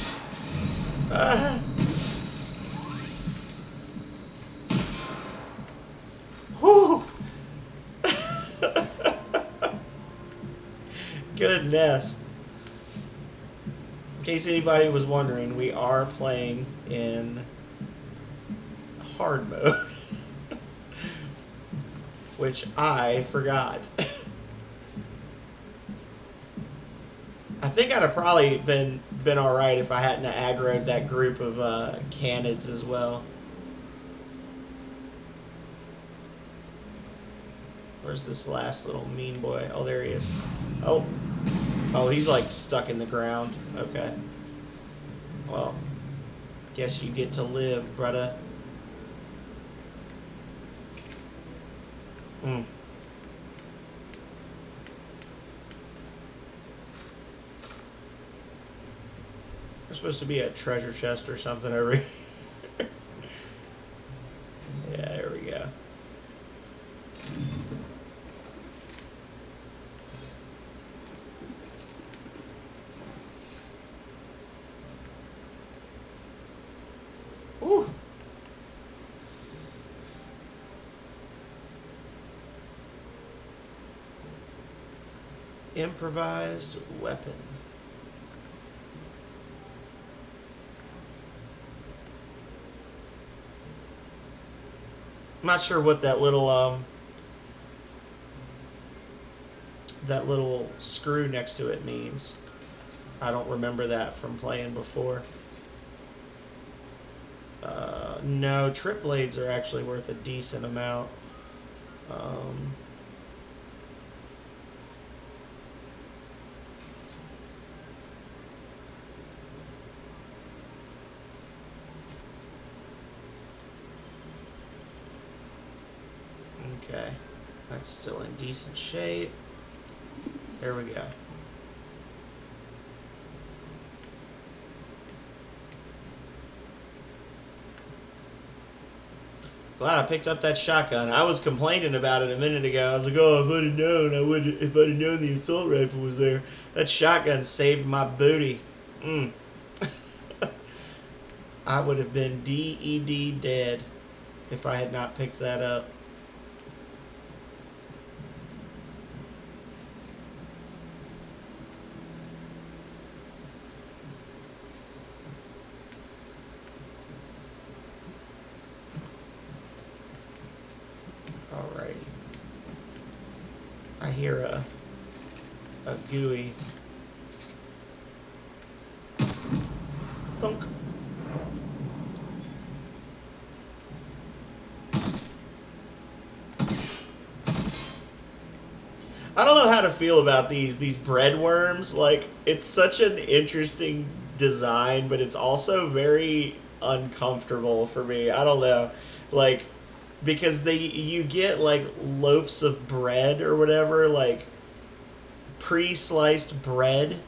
Whew. Goodness. In case anybody was wondering, we are playing in hard mode. Which I forgot. I think I'd have probably been alright if I hadn't aggroed that group of canids as well. Where's this last little mean boy? Oh, there he is. Oh. Oh, he's like stuck in the ground. Okay. Well, guess you get to live, brother. Hmm. There's supposed to be a treasure chest or something over here. Yeah, there we go. Ooh. Improvised weapon. I'm not sure what that little screw next to it means. I don't remember that from playing before. No, trip blades are actually worth a decent amount. Okay, that's still in decent shape. There we go. Glad I picked up that shotgun. I was complaining about it a minute ago. I was like, oh, if I'd have known, if I'd have known the assault rifle was there. That shotgun saved my booty. I would have been DED dead if I had not picked that up. Alrighty. I hear a gooey thunk. I don't know how to feel about these bread worms. Like, it's such an interesting design, but it's also very uncomfortable for me. I don't know. Like, because you get like loaves of bread or whatever, like pre-sliced bread. And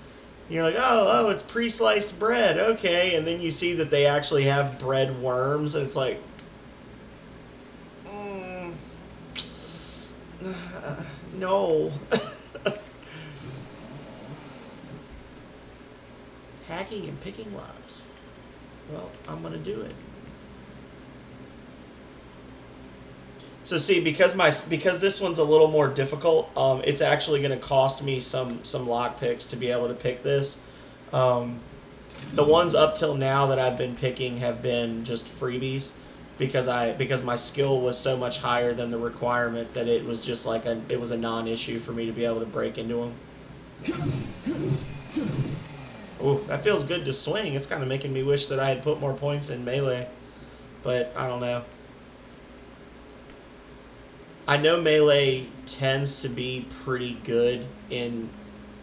you're like, oh, it's pre-sliced bread, okay. And then you see that they actually have bread worms, and it's like, no. Hacking and picking locks. Well, I'm gonna do it. So see, because this one's a little more difficult, it's actually going to cost me some lock picks to be able to pick this. The ones up till now that I've been picking have been just freebies, because my skill was so much higher than the requirement that it was just like it was a non-issue for me to be able to break into them. Ooh, that feels good to swing. It's kind of making me wish that I had put more points in melee, but I don't know. I know melee tends to be pretty good in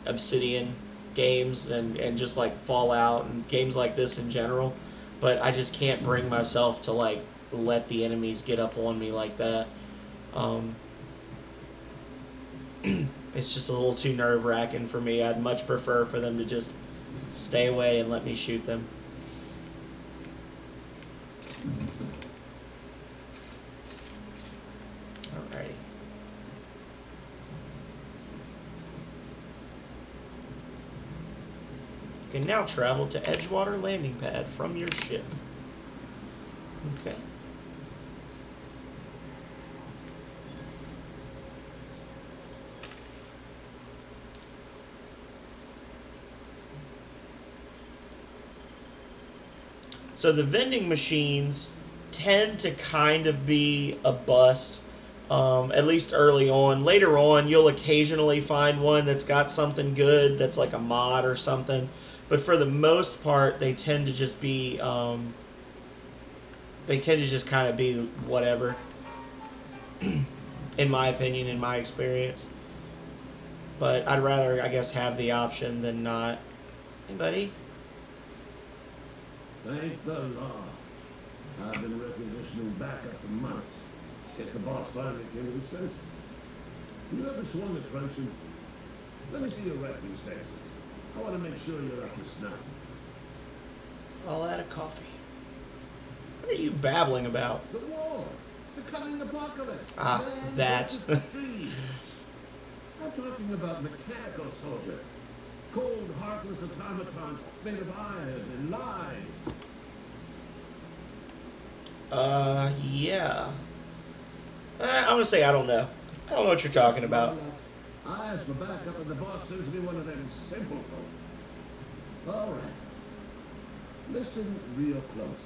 Obsidian games and just like Fallout and games like this in general, but I just can't bring myself to like let the enemies get up on me like that. It's just a little too nerve-wracking for me. I'd much prefer for them to just stay away and let me shoot them. Alrighty. You can now travel to Edgewater landing pad from your ship. Okay. So the vending machines tend to kind of be a bust, at least early on. Later on, you'll occasionally find one that's got something good, that's like a mod or something. But for the most part, they tend to just be, kind of be whatever, in my opinion, in my experience. But I'd rather, I guess, have the option than not. Hey, buddy. Thank the Lord. I've been requisitioning backup for months. Since the boss finally came to his senses. You ever swung a truncheon? Let me see your reference test. I want to make sure you're up to snuff. I'll add a coffee. What are you babbling about? The war. The coming apocalypse. Ah, Man that. versus the trees. I'm talking about mechanical soldiers. Cold, heartless automatons made of iron and lies. Yeah. I'm gonna say I don't know. I don't know what you're talking about. I asked for backup and the boss seems to be one of them simple folks. All right. Listen real close.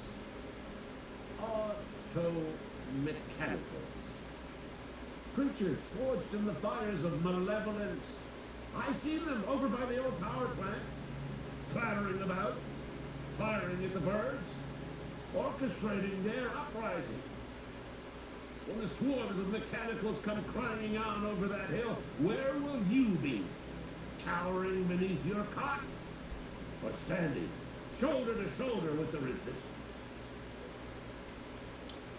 Auto-mechanicals. Creatures forged in the fires of malevolence. I see them over by the old power plant, clattering about, firing at the birds, orchestrating their uprising. When the swarms of mechanicals come clanging on over that hill, where will you be? Cowering beneath your cot? Or standing shoulder to shoulder with the resistance?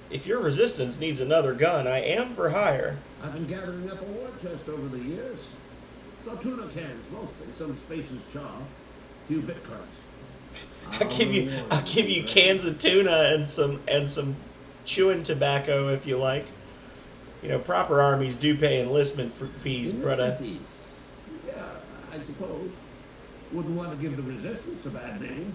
If your resistance needs another gun, I am for hire. I've been gathering up a war chest over the years. So tuna cans, mostly, some spaces chaw, a few bit cards. I'll give you cans of tuna and some chewing tobacco if you like. You know, proper armies do pay enlistment fees, brother. Yeah, I suppose. Wouldn't want to give the resistance a bad name.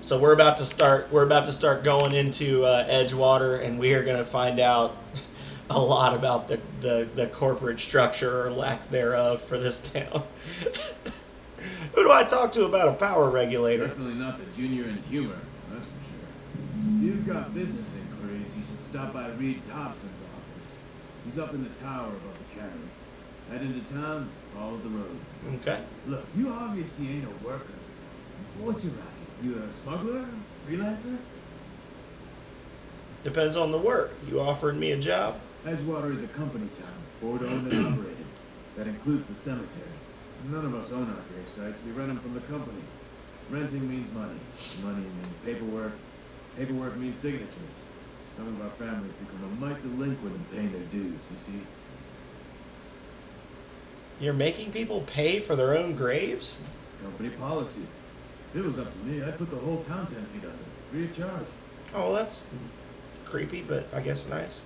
So we're about to start. We're about to start going into Edgewater, and we are going to find out a lot about the corporate structure or lack thereof for this town. Who do I talk to about a power regulator? Definitely not the junior in humor, that's for sure. If you've got business inquiries, you should stop by Reed Thompson's office. He's up in the tower above the cabin. Head into town, follow the road. Okay. Look, you obviously ain't a worker. What's your racket? You a smuggler? Freelancer? Depends on the work. You offered me a job. Edgewater is a company town, Ford owned and operated. That includes the cemetery. None of us own our grave sites. We rent them from the company. Renting means money. Money means paperwork. Paperwork means signatures. Some of our families become a mite delinquent in paying their dues, you see. You're making people pay for their own graves? Company policy. If it was up to me, I'd put the whole town 10 feet under, free of charge. Oh, that's creepy, but I guess nice.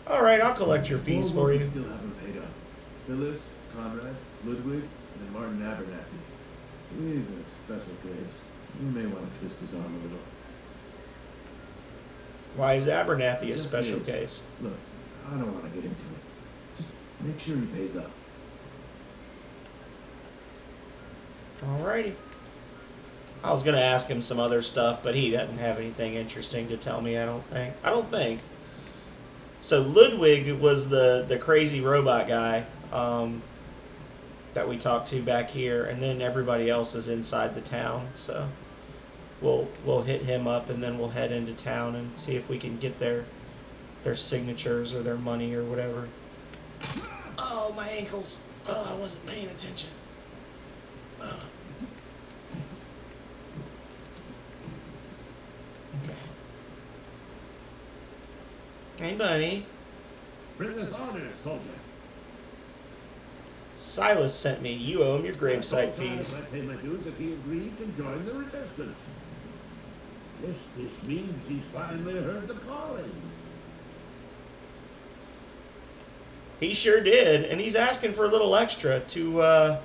All right, I'll collect your fees for you. Still haven't paid up. Phyllis, Conrad, Ludwig, and Martin Abernathy. He's a special case. You may want to twist his arm a little. Why is Abernathy a Yes, special he is. case? Look, I don't want to get into it. Just make sure he pays up. Alrighty. I was gonna ask him some other stuff, but he doesn't have anything interesting to tell me. I don't think. So Ludwig was the crazy robot guy that we talked to back here, and then everybody else is inside the town. So we'll hit him up, and then we'll head into town and see if we can get their signatures or their money or whatever. Oh, my ankles! Oh, I wasn't paying attention. Okay. Hey, buddy. Business honor, soldier. Silas sent me. You owe him your gravesite fees. I pay my dues if he agreed to join the resistance. Yes, this means he's finally heard the calling. He sure did, and he's asking for a little extra to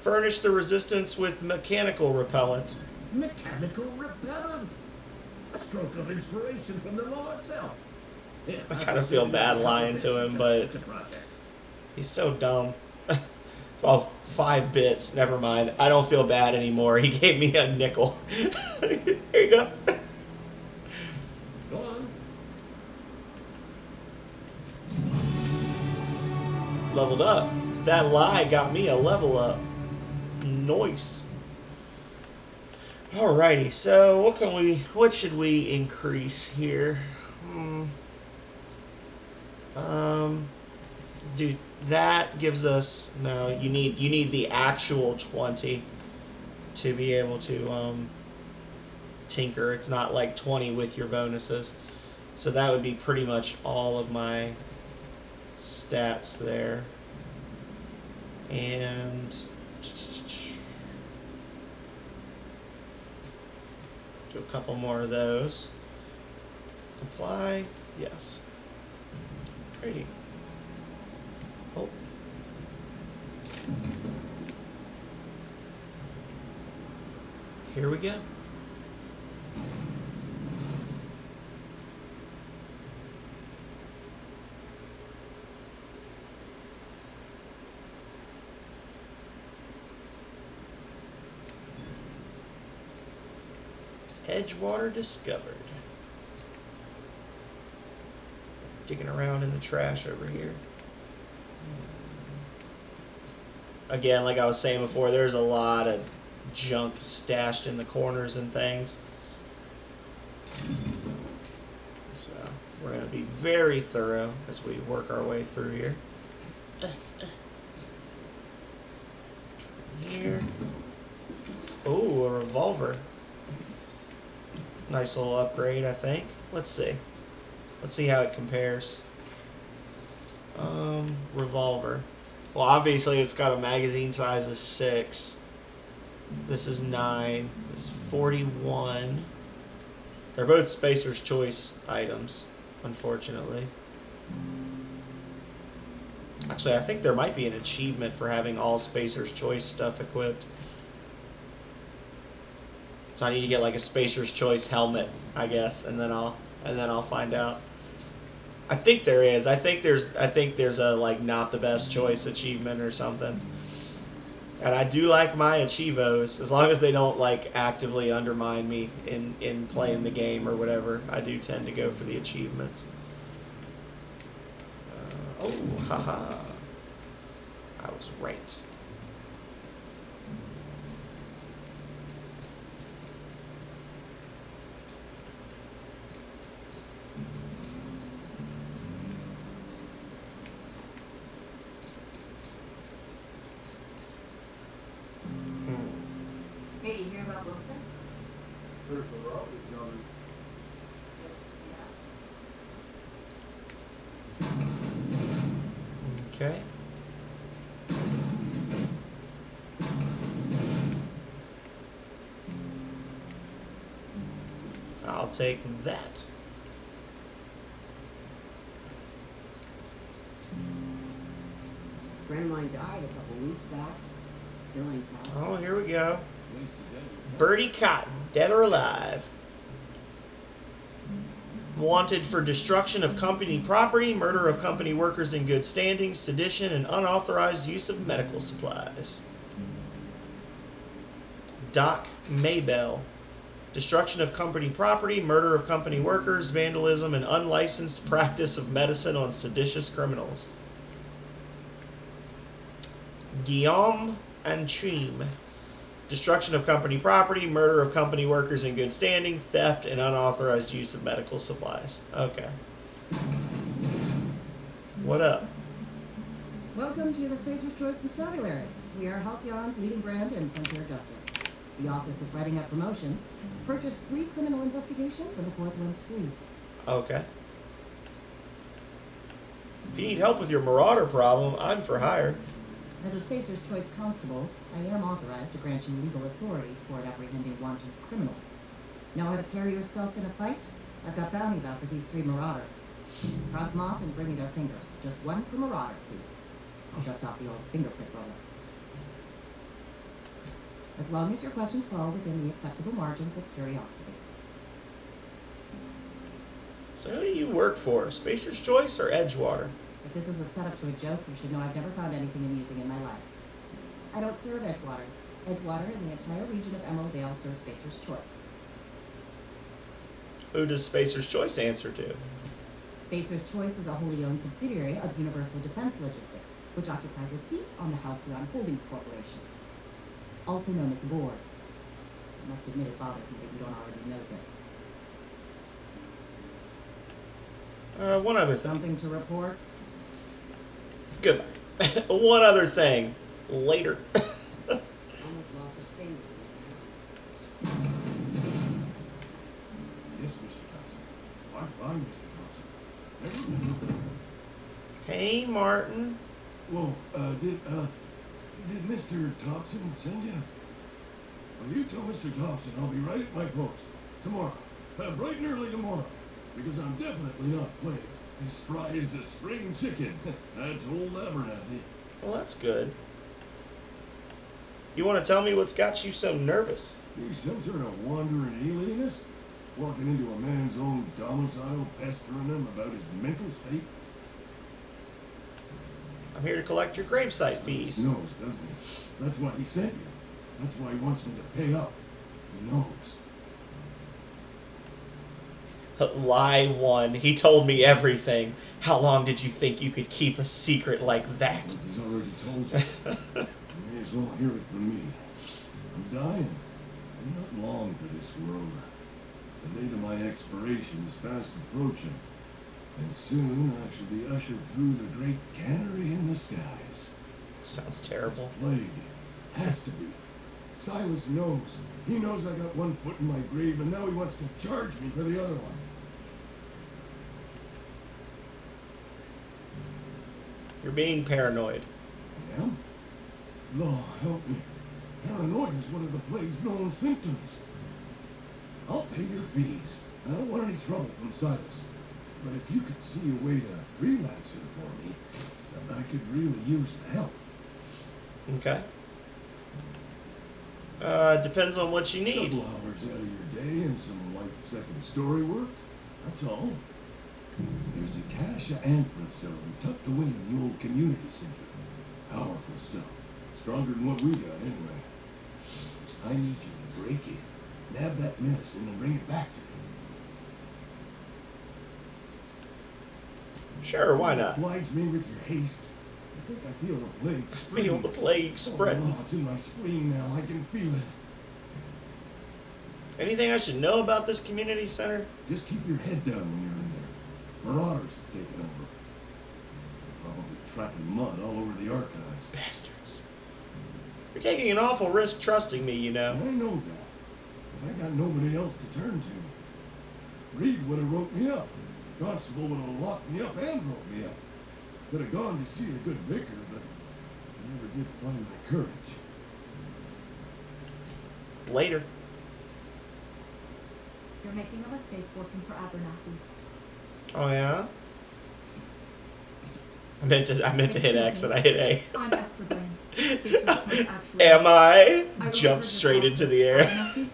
furnish the resistance with mechanical repellent. Mechanical repellent. A stroke of inspiration from the law itself. Yeah, I kind of feel bad lying to him, but It's a project. he's so dumb. Oh, 5 bits. Never mind. I don't feel bad anymore. He gave me a nickel. Here you go. Go on. Leveled up. That lie got me a level up. Nice. Alrighty, so what should we increase here? Dude, that gives us, no, you need the actual 20 to be able to tinker. It's not like 20 with your bonuses. So that would be pretty much all of my stats there. And do a couple more of those. Apply, yes. Pretty. Oh. Here we go. Edgewater discovered. Digging around in the trash over here. Again, like I was saying before, there's a lot of junk stashed in the corners and things. So we're going to be very thorough as we work our way through here. Here. Oh, a revolver. Nice little upgrade, I think. Let's see. Let's see how it compares. Revolver. Well, obviously it's got a magazine size of 6. This is 9. This is 41. They're both Spacer's Choice items, unfortunately. Actually, I think there might be an achievement for having all Spacer's Choice stuff equipped. So I need to get like a Spacer's Choice helmet, I guess, and then I'll find out. I think there is. I think there's a like not the best choice achievement or something. And I do like my achievos, as long as they don't like actively undermine me in playing the game or whatever. I do tend to go for the achievements. Oh, haha! I was right. Hey, you hear about Wilson? Okay. I'll take that. A friend of mine died a couple weeks back. Still ain't passed. Oh, here we go. Bertie Cotton, dead or alive. Wanted for destruction of company property, murder of company workers in good standing, sedition, and unauthorized use of medical supplies. Doc Maybell. Destruction of company property, murder of company workers, vandalism, and unlicensed practice of medicine on seditious criminals. Guillaume Antrim. Destruction of company property, murder of company workers in good standing, theft, and unauthorized use of medical supplies. Okay. What up? Welcome to the Spacer's Choice Constabulary. We are Hawthorne's leading brand in frontier justice. The office is writing up promotion. Purchase 3 criminal investigations and the 4th one is free. Okay. If you need help with your marauder problem, I'm for hire. As a Spacer's Choice constable, I am authorized to grant you legal authority for apprehending wanted criminals. Know how to carry yourself in a fight? I've got bounties out for these 3 marauders. Cross them off and bring me their fingers. Just 1 per marauder, please. I'll dust off the old fingerprint roller. As long as your questions fall within the acceptable margins of curiosity. So who do you work for? Spacer's Choice or Edgewater? If this is a setup to a joke, you should know I've never found anything amusing in my life. I don't serve Edgewater. Edgewater and the entire region of Emerald Dale serve Spacer's Choice. Who does Spacer's Choice answer to? Spacer's Choice is a wholly owned subsidiary of Universal Defense Logistics, which occupies a seat on the Halcyon Holdings Corporation, also known as the board. I must admit it bothers me that you don't already know this. One other thing. Something to report? Goodbye. One other thing. Later. Almost lost his finger. Yes, Mr. Thompson. I'm fine, Mr. Thompson. Hey, Martin. Whoa, did Mr. Thompson send you? Well, you tell Mr. Thompson I'll be right at my post. Tomorrow. Bright and early tomorrow. Because I'm definitely not playing. As spry as a spring chicken. That's old Abernathy. Well, that's good. You want to tell me what's got you so nervous? He's some sort of wandering alienist? Walking into a man's own domicile, pestering him about his mental state? I'm here to collect your gravesite fees. He knows, doesn't he? That's why he sent you. That's why he wants me to pay up. He knows. Lie 1. He told me everything. How long did you think you could keep a secret like that? He's already told you. You may as well hear it from me. I'm dying. I'm not long for this world. The date of my expiration is fast approaching. And soon I shall be ushered through the great cannery in the skies. Sounds terrible. Plague. Has to be. Silas knows. He knows I got one foot in my grave, and now he wants to charge me for the other one. You're being paranoid. I am? Lord, help me. Paranoia is one of the plague's known symptoms. I'll pay your fees. I don't want any trouble from Silas. But if you could see a way to freelance it for me, I could really use the help. Okay. Depends on what you need. Couple hours out of your day and some light second story work. That's all. There's a cache of antler cells tucked away in the old community center. Powerful stuff. Stronger than what we got, anyway. I need you to break in, nab that medicine, and bring it back to me. Sure, why not? Oblige me with your haste. I think I feel the plague spreading. Feel the plague spreading. Oh, it's in my spleen now. I can feel it. Anything I should know about this community center? Just keep your head down when you're in there. Marauders have taken over. Probably tracking mud all over the archives. Bastards. You're taking an awful risk trusting me, you know. I know that. But I got nobody else to turn to. Reed would have wrote me up. Constable would have locked me up and wrote me up. Could have gone to see a good vicar, but I never did find my courage. Later. You're making a mistake working for Abernathy. Oh yeah? I meant to hit X and I hit A. I'm Esther Blaine. Speak to us when actually- Am I? I Jump straight into the air. Abernathy?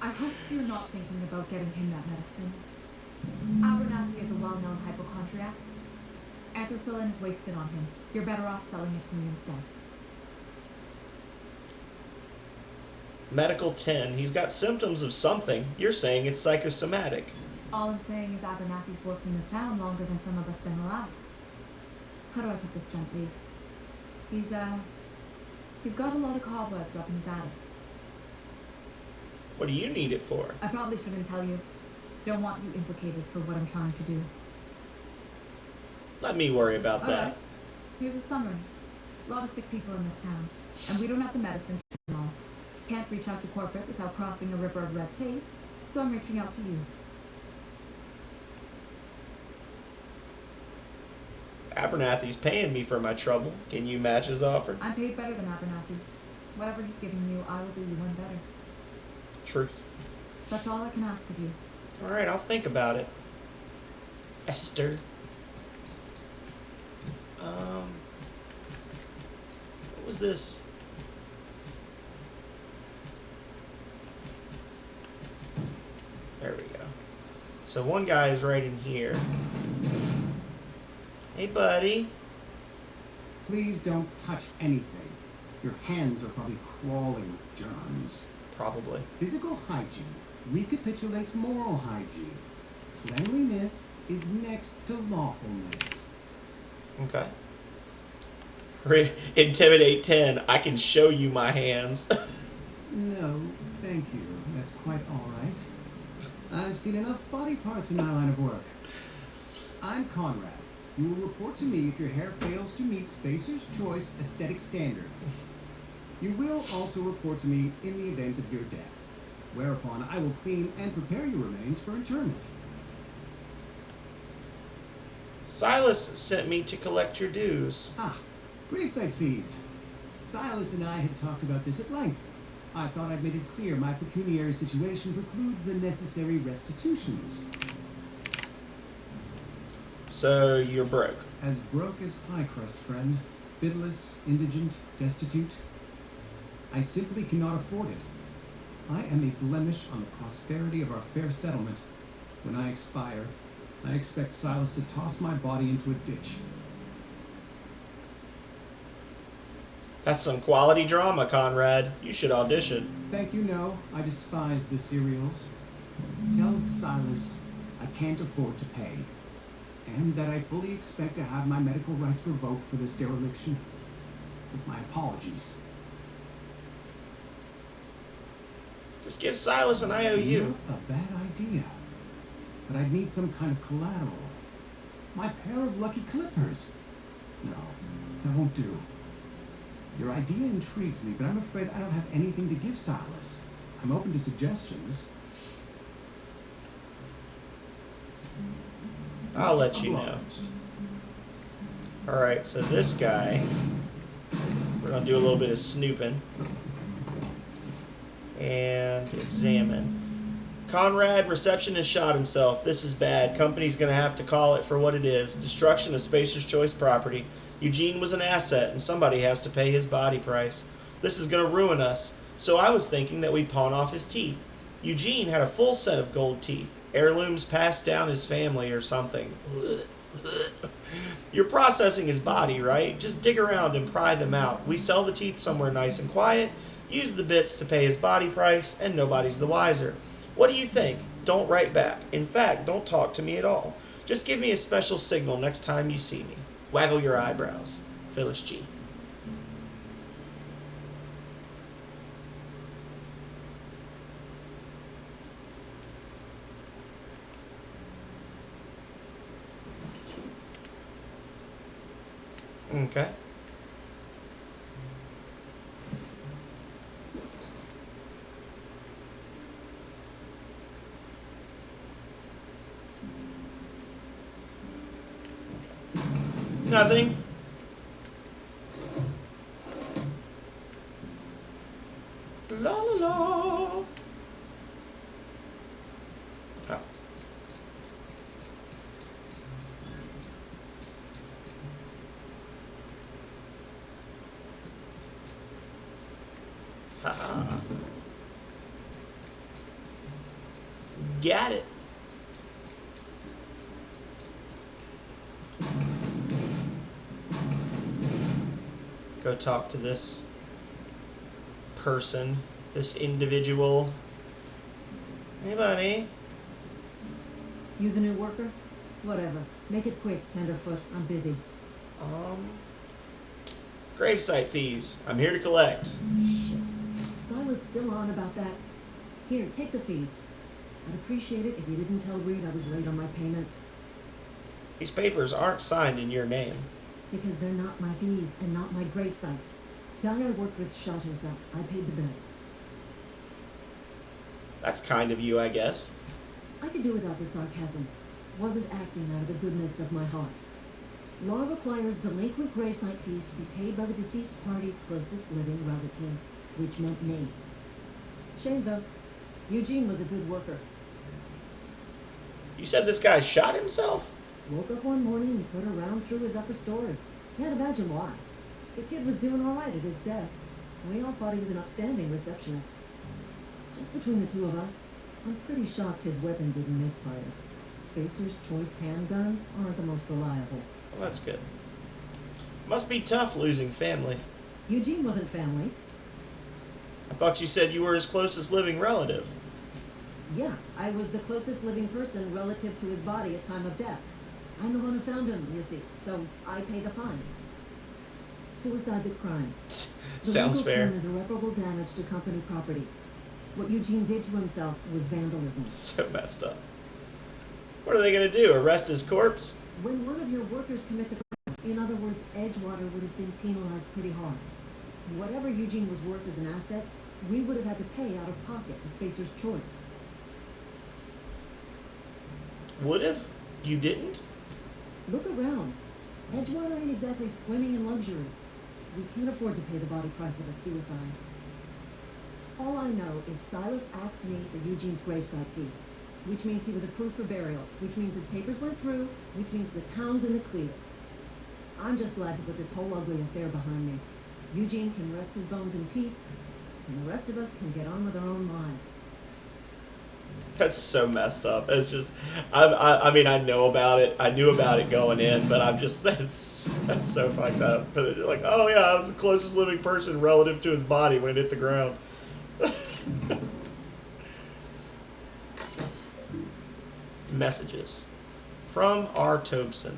I hope you're not thinking about getting him that medicine. Abernathy is a well-known hypochondriac. Anthracillin is wasted on him. You're better off selling it to me instead. Medical 10. He's got symptoms of something. You're saying it's psychosomatic. All I'm saying is Abernathy's worked in this town longer than some of us been alive. How do I put this gently? He's got a lot of cobwebs up in his attic. What do you need it for? I probably shouldn't tell you. Don't want you implicated for what I'm trying to do. Let me worry about All that. right. Here's a summary. A lot of sick people in this town, and we don't have the medicine to treat them all. Can't reach out to corporate without crossing a river of red tape, so I'm reaching out to you. Abernathy's paying me for my trouble. Can you match his offer? I'm paid better than Abernathy. Whatever he's giving you, I will do you one better. Truth. That's all I can ask of you. Alright, I'll think about it. Esther. What was this? There we go. So one guy is right in here. Hey, buddy. Please don't touch anything. Your hands are probably crawling with germs. Probably. Physical hygiene recapitulates moral hygiene. Cleanliness is next to lawfulness. Okay. Intimidate 10. I can show you my hands. No, thank you. That's quite all right. I've seen enough body parts in my line of work. I'm Conrad. You will report to me if your hair fails to meet Spacer's Choice aesthetic standards. You will also report to me in the event of your death, whereupon I will clean and prepare your remains for interment. Silas sent me to collect your dues. Ah, gravesite fees. Silas and I had talked about this at length. I thought I'd made it clear my pecuniary situation precludes the necessary restitutions. So you're broke. As broke as pie crust, friend. Bidless, indigent, destitute. I simply cannot afford it. I am a blemish on the prosperity of our fair settlement. When I expire, I expect Silas to toss my body into a ditch. That's some quality drama, Conrad. You should audition. Thank you, no. I despise the serials. Tell Silas I can't afford to pay. And that I fully expect to have my medical rights revoked for this dereliction. With my apologies. Just give Silas an IOU. Not a bad idea. But I'd need some kind of collateral. My pair of lucky clippers. No, that won't do. Your idea intrigues me, but I'm afraid I don't have anything to give Silas. I'm open to suggestions. I'll let you know. Alright, so this guy, we're going to do a little bit of snooping. And examine. Conrad, receptionist shot himself. This is bad. Company's going to have to call it for what it is. Destruction of Spacer's Choice property. Eugene was an asset, and somebody has to pay his body price. This is going to ruin us. So I was thinking that we'd pawn off his teeth. Eugene had a full set of gold teeth, heirlooms passed down his family or something. You're processing his body, right? Just dig around and pry them out. We sell the teeth somewhere nice and quiet, use the bits to pay his body price, and nobody's the wiser. What do you think? Don't write back. In fact, don't talk to me at all. Just give me a special signal next time you see me. Waggle your eyebrows. Phyllis G. Okay. Nothing. La la la. Oh. Ha. Got it. Go talk to this person, this individual. Hey, buddy. You the new worker? Whatever. Make it quick, Tenderfoot. I'm busy. Gravesite fees. I'm here to collect. Shit. Silas still on about that. Here, take the fees. I'd appreciate it if you didn't tell Reed I was late on my payment. These papers aren't signed in your name. Because they're not my fees and not my gravesite. Guy I worked with shot himself. I paid the bill. That's kind of you, I guess. I could do without the sarcasm. Wasn't acting out of the goodness of my heart. Law requires delinquent gravesite fees to be paid by the deceased party's closest living relative, which meant me. Shame though. Eugene was a good worker. You said this guy shot himself? Woke up one morning and put a round through his upper story. Can't imagine why. The kid was doing all right at his desk. We all thought he was an upstanding receptionist. Just between the two of us, I'm pretty shocked his weapon didn't misfire. Spacer's choice handguns aren't the most reliable. Well, that's good. Must be tough losing family. Eugene wasn't family. I thought you said you were his closest living relative. Yeah, I was the closest living person relative to his body at time of death. I'm the one who found him, you see, so I pay the fines. Suicide's a crime. Sounds fair. The legal term is irreparable damage to company property. What Eugene did to himself was vandalism. So messed up. What are they going to do? Arrest his corpse? When one of your workers commits a crime, in other words, Edgewater would have been penalized pretty hard. Whatever Eugene was worth as an asset, we would have had to pay out of pocket to Spacer's choice. Would have? You didn't? Look around. Edgewater ain't exactly swimming in luxury. We can't afford to pay the body price of a suicide. All I know is Silas asked me for Eugene's gravesite fees, which means he was approved for burial, which means his papers went through, which means the town's in the clear. I'm just glad to put this whole ugly affair behind me. Eugene can rest his bones in peace, and the rest of us can get on with our own lives. That's so messed up. It's just, I mean, I know about it. I knew about it going in, but I'm just, that's so fucked up. But like, oh yeah, I was the closest living person relative to his body when it hit the ground. Messages from R. Tobson.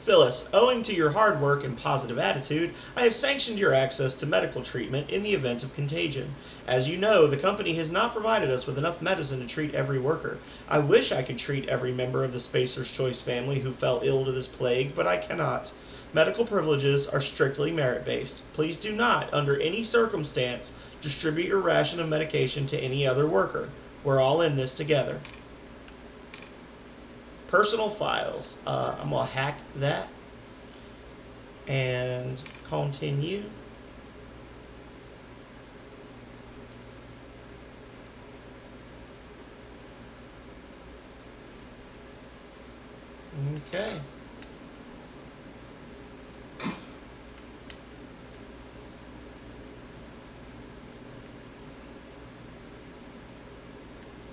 Phyllis, owing to your hard work and positive attitude, I have sanctioned your access to medical treatment in the event of contagion. As you know, the company has not provided us with enough medicine to treat every worker. I wish I could treat every member of the Spacer's Choice family who fell ill to this plague, but I cannot. Medical privileges are strictly merit-based. Please do not, under any circumstance, distribute your ration of medication to any other worker. We're all in this together. Personal files. I'm going to hack that and continue. Okay.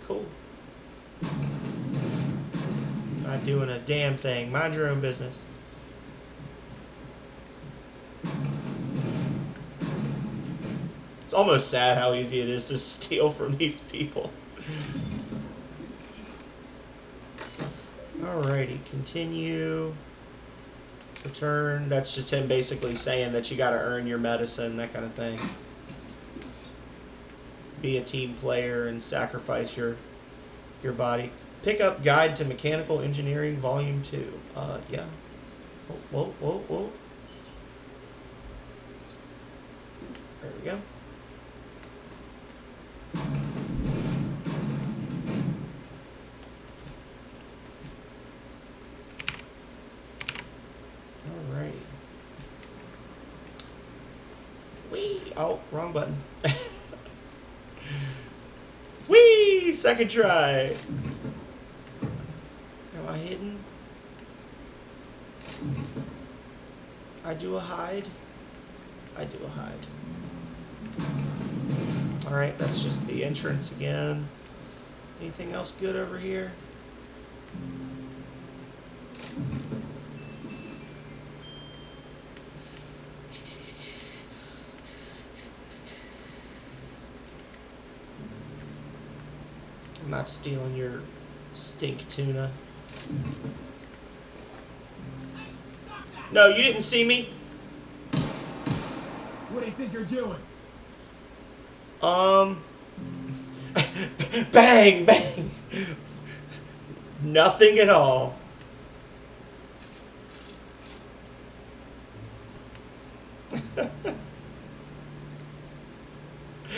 Cool. Not doing a damn thing. Mind your own business. It's almost sad how easy it is to steal from these people. Alrighty, continue. Return. That's just him basically saying that you gotta earn your medicine, that kind of thing. Be a team player and sacrifice your body. Pick up Guide to Mechanical Engineering Volume 2. Yeah. Whoa, whoa, whoa. There we go. Alrighty. Whee! Oh, wrong button. Whee! Second try. Am I hidden? I do a hide. I do a hide. Alright, that's just the entrance again. Anything else good over here? I'm not stealing your stink tuna. No, you didn't see me. What do you think you're doing? Bang, bang. Nothing at all.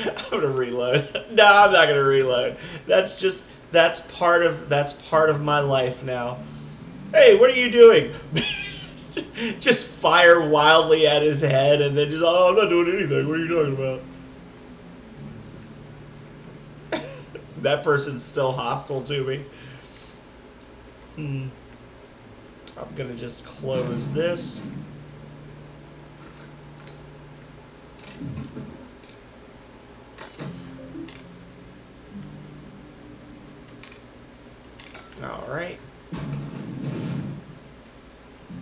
I'm gonna reload. No, I'm not gonna reload. That's part of my life now. Hey, what are you doing? Just fire wildly at his head and then just, oh, I'm not doing anything. What are you talking about? That person's still hostile to me. I'm gonna just close this. All right.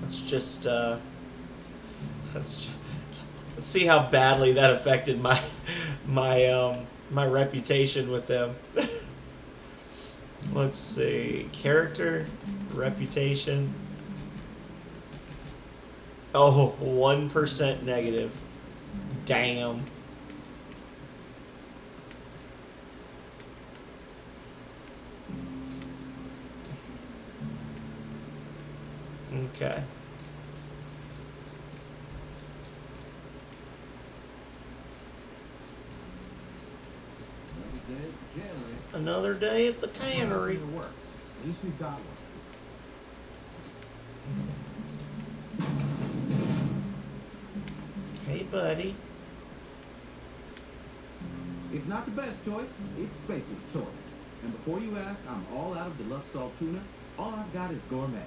Let's see how badly that affected my reputation with them. Let's see. Character, reputation. Oh, 1% negative. Damn. Okay. Another day at the cannery. Work. At least we've got one. Hey, buddy. It's not the best choice, it's Spacer's choice. And before you ask, I'm all out of deluxe salt tuna. All I've got is gourmet.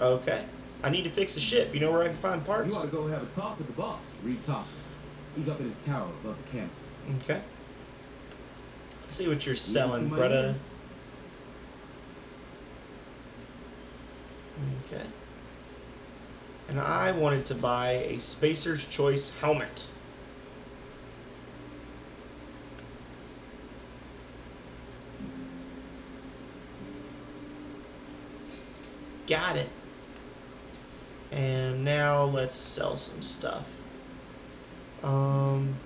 Okay. I need to fix the ship. You know where I can find parts? You ought to go have a talk with the boss, Reed Thompson. He's up in his tower above the camp. Okay. Let's see what you're selling, brother. Okay. And I wanted to buy a Spacer's Choice helmet. Got it. And now let's sell some stuff. Boom,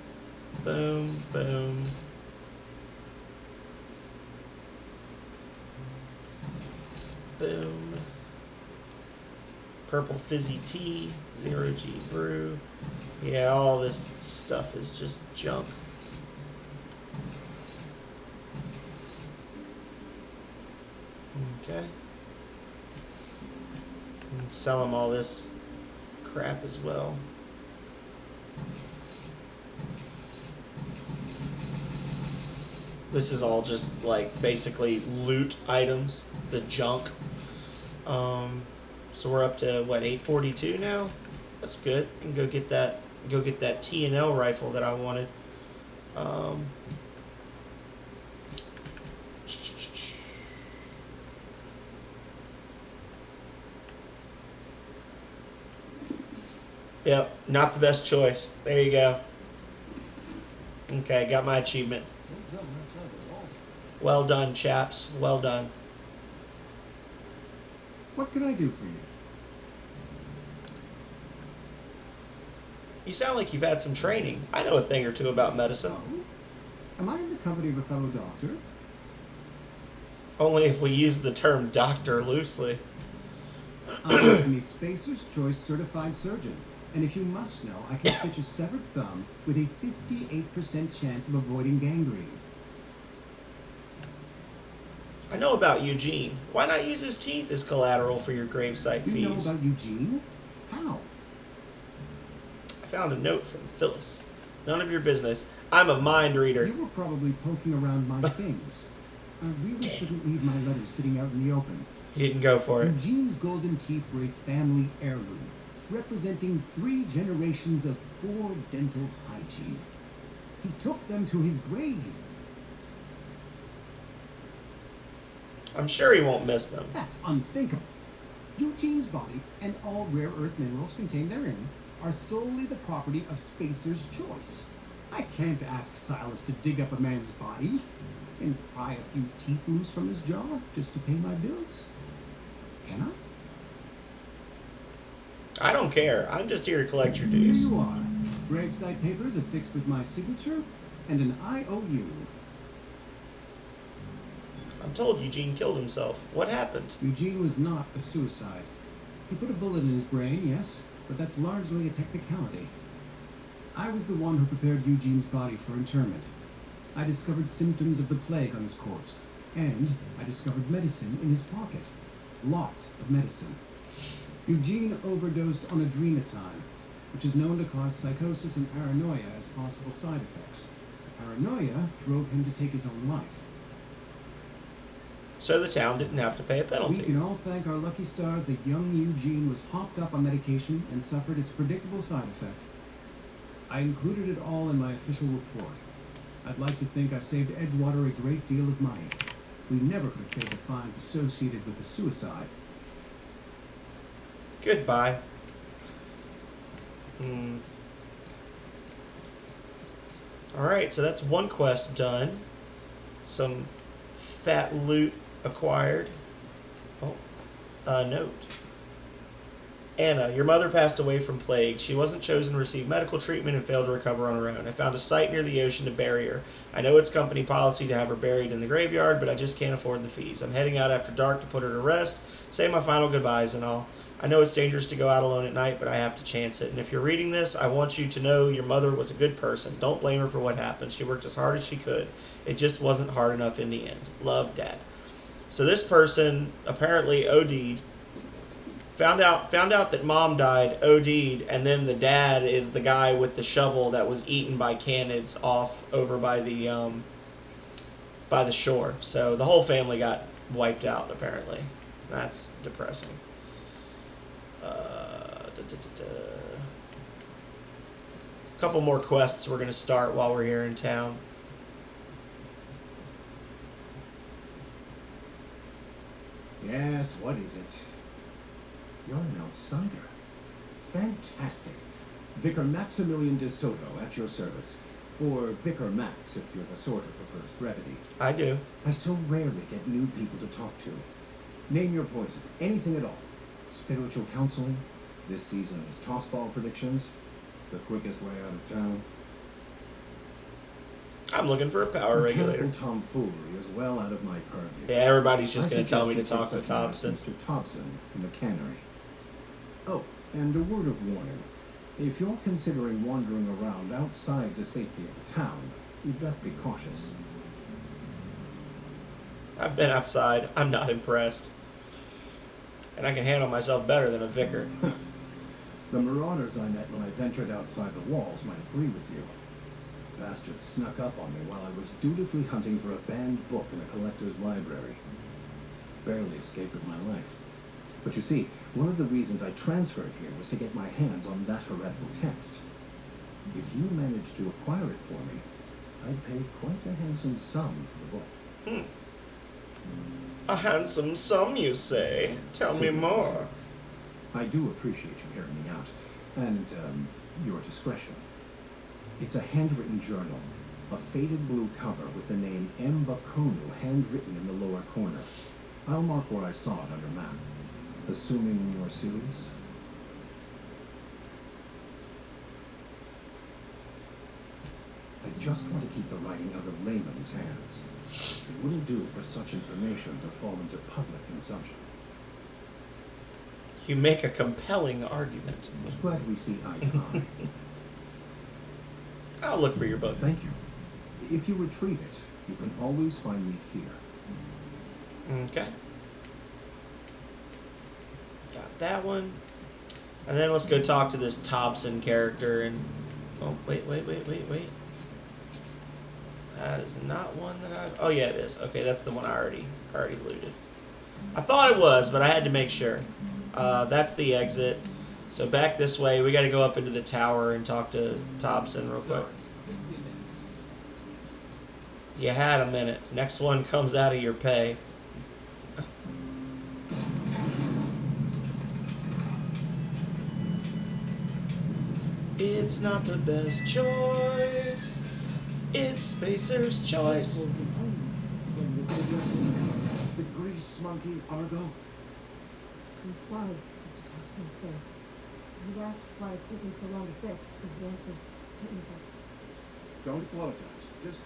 boom. Boom. Purple fizzy tea, 0G brew. Yeah, all this stuff is just junk. Okay. And sell them all this crap as well. This is all just like basically loot items, the junk. So we're up to what, 842 now? That's good. I can go get that T&L rifle that I wanted. Yep, not the best choice. There you go. Okay, got my achievement. Well done, chaps. Well done. What can I do for you? You sound like you've had some training. I know a thing or two about medicine. Oh? Am I in the company of a fellow doctor? Only if we use the term doctor loosely. I'm a Spacer's Choice certified surgeon. And if you must know, I can stitch a severed thumb with a 58% chance of avoiding gangrene. I know about Eugene. Why not use his teeth as collateral for your gravesite fees? You know about Eugene? How? I found a note from Phyllis. None of your business. I'm a mind reader. You were probably poking around my things. I really shouldn't leave my letters sitting out in the open. He didn't go for it. Eugene's golden teeth were a family heirloom, representing 3 generations of poor dental hygiene. He took them to his grave. I'm sure he won't miss them. That's unthinkable. Eugene's body and all rare earth minerals contained therein are solely the property of Spacer's Choice. I can't ask Silas to dig up a man's body and pry a few teeth loose from his jaw just to pay my bills. Can I? I don't care. I'm just here to collect your Here dues. you are. Gravesite papers affixed with my signature and an IOU. I'm told Eugene killed himself. What happened? Eugene was not a suicide. He put a bullet in his brain, yes, but that's largely a technicality. I was the one who prepared Eugene's body for interment. I discovered symptoms of the plague on his corpse, and I discovered medicine in his pocket. Lots of medicine. Eugene overdosed on adrenatine, which is known to cause psychosis and paranoia as possible side effects. The paranoia drove him to take his own life. So the town didn't have to pay a We penalty. can all thank our lucky stars that young Eugene was hopped up on medication and suffered its predictable side effect. I included it all in my official report. I'd like to think I saved Edgewater a great deal of money. We never could pay the fines associated with the suicide. Goodbye. Alright, so that's one quest done. Some fat loot acquired. Oh, note. Anna, your mother passed away from plague. She wasn't chosen to receive medical treatment and failed to recover on her own. I found a site near the ocean to bury her. I know it's company policy to have her buried in the graveyard, but I just can't afford the fees. I'm heading out after dark to put her to rest, say my final goodbyes and all. I know it's dangerous to go out alone at night, but I have to chance it. And if you're reading this, I want you to know your mother was a good person. Don't blame her for what happened. She worked as hard as she could. It just wasn't hard enough in the end. Love, Dad. So this person apparently OD'd. Found out that mom died, OD'd, and then the dad is the guy with the shovel that was eaten by canids off over by the shore. So the whole family got wiped out, apparently. That's depressing. Couple more quests we're going to start while we're here in town. Yes, what is it? You're an outsider. Fantastic. Vicar Maximilian de Soto at your service. Or Vicar Max if you're the sort who prefers brevity. I do. I so rarely get new people to talk to. Name your poison. Anything at all. Spiritual counseling. This season's tossball predictions. The quickest way out of town. I'm looking for a power regulator. Mechanical tomfoolery is well out of my purview. Yeah, everybody's just I going to tell me to suggest you talk to take something Thompson. like Mr. Thompson in the cannery. Oh, and a word of warning. If you're considering wandering around outside the safety of the town, you'd best be cautious. I've been outside. I'm not impressed. And I can handle myself better than a vicar. The marauders I met when I ventured outside the walls might agree with you. Bastards snuck up on me while I was dutifully hunting for a banned book in a collector's library. Barely escaped with my life. But you see, one of the reasons I transferred here was to get my hands on that heretical text. If you managed to acquire it for me, I'd pay quite a handsome sum for the book. A handsome sum, you say? Tell me more. I do appreciate you hearing me out, and your discretion. It's a handwritten journal, a faded blue cover with the name M. Bakunu handwritten in the lower corner. I'll mark where I saw it under map. Assuming you're serious? I just want to keep the writing out of layman's hands. It wouldn't do for such information to fall into public consumption. You make a compelling argument. Glad we see eye to eye. I'll look for your book. Thank you. If you retrieve it, you can always find me here. Okay. Got that one. And then let's go talk to this Thompson character and... Oh, wait. That is not one that I... Oh, yeah, it is. Okay, that's the one I already looted. I thought it was, but I had to make sure. That's the exit. So back this way. We got to go up into the tower and talk to Thompson real quick. You had a minute. Next one comes out of your pay. It's not the best choice. It's Spacer's choice. The grease monkey, Argo. I'm sorry, Mr. Thompson, sir. You asked why it's taking so long to fix, but the answer's technical. Don't apologize. Just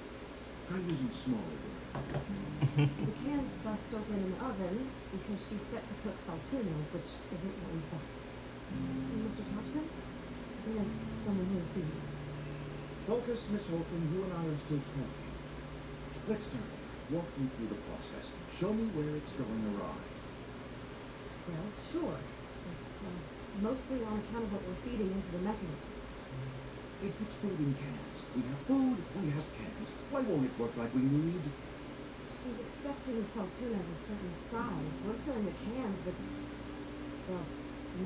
try using smaller words. The can's bust open in the oven because she's set to cook saltino, which isn't what we thought. Mr. Thompson? I think someone here to see you. Focus, Miss Hawthorne. You and I are still talking. Let's start. Walk me through the process. Show me where it's going awry. Well, sure. It's mostly on account of what we're feeding into the mechanism. It puts food in cans. We have food, we have cans. Why won't it work like we need? She's expecting saltuna of a certain size. We're filling the cans with, well,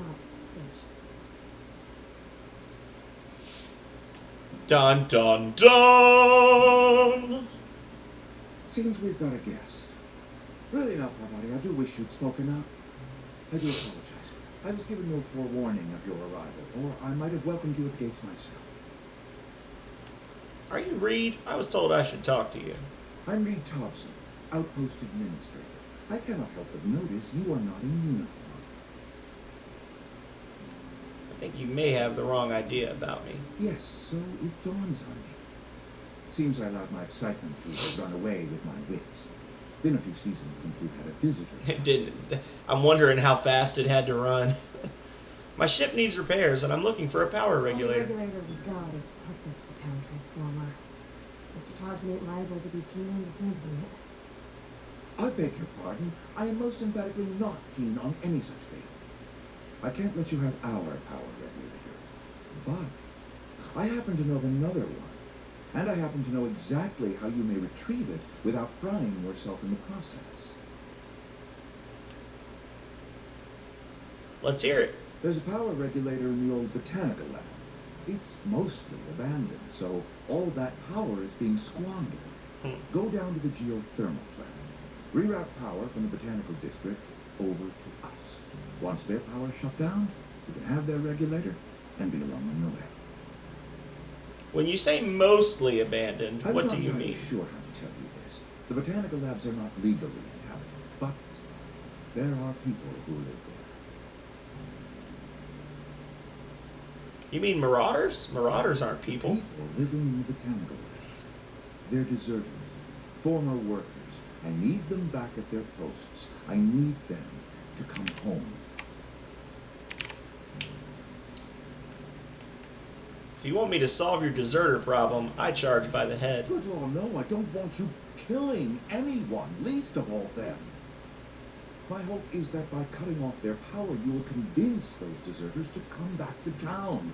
not fish. Dun dun dun! Seems we've got a guest. Really now, Parvati, I do wish you'd spoken up. I do apologize. I was given no forewarning of your arrival, or I might have welcomed you at the gates myself. Are you Reed? I was told I should talk to you. I'm Reed Thompson, Outpost Administrator. I cannot help but notice you are not in uniform. I think you may have the wrong idea about me. Yes, so it dawns on me. Seems I allowed my excitement to run away with my wits. Been a few seasons since we've had a visitor. It didn't. I'm wondering how fast it had to run. My ship needs repairs, and I'm looking for a power regulator. The regulator we got is perfect for town transformer. Mr. Thompson ain't liable to be keen on dismantling it. I beg your pardon. I am most emphatically not keen on any such thing. I can't let you have our power regulator. But I happen to know of another one. And I happen to know exactly how you may retrieve it without frying yourself in the process. Let's hear it. There's a power regulator in the old botanical lab. It's mostly abandoned, so all that power is being squandered. Go down to the geothermal plant. Reroute power from the botanical district over to us. Once their power shut down, you can have their regulator and be along on your way. When you say mostly abandoned, what do you mean? I'm not sure how to tell you this. The botanical labs are not legally inhabited, but there are people who live there. You mean marauders? Marauders aren't people. People living in the botanical labs. They're deserters, former workers. I need them back at their posts. I need them to come home. If you want me to solve your deserter problem, I charge by the head. Good Lord, no, I don't want you killing anyone, least of all them. My hope is that by cutting off their power, you will convince those deserters to come back to town.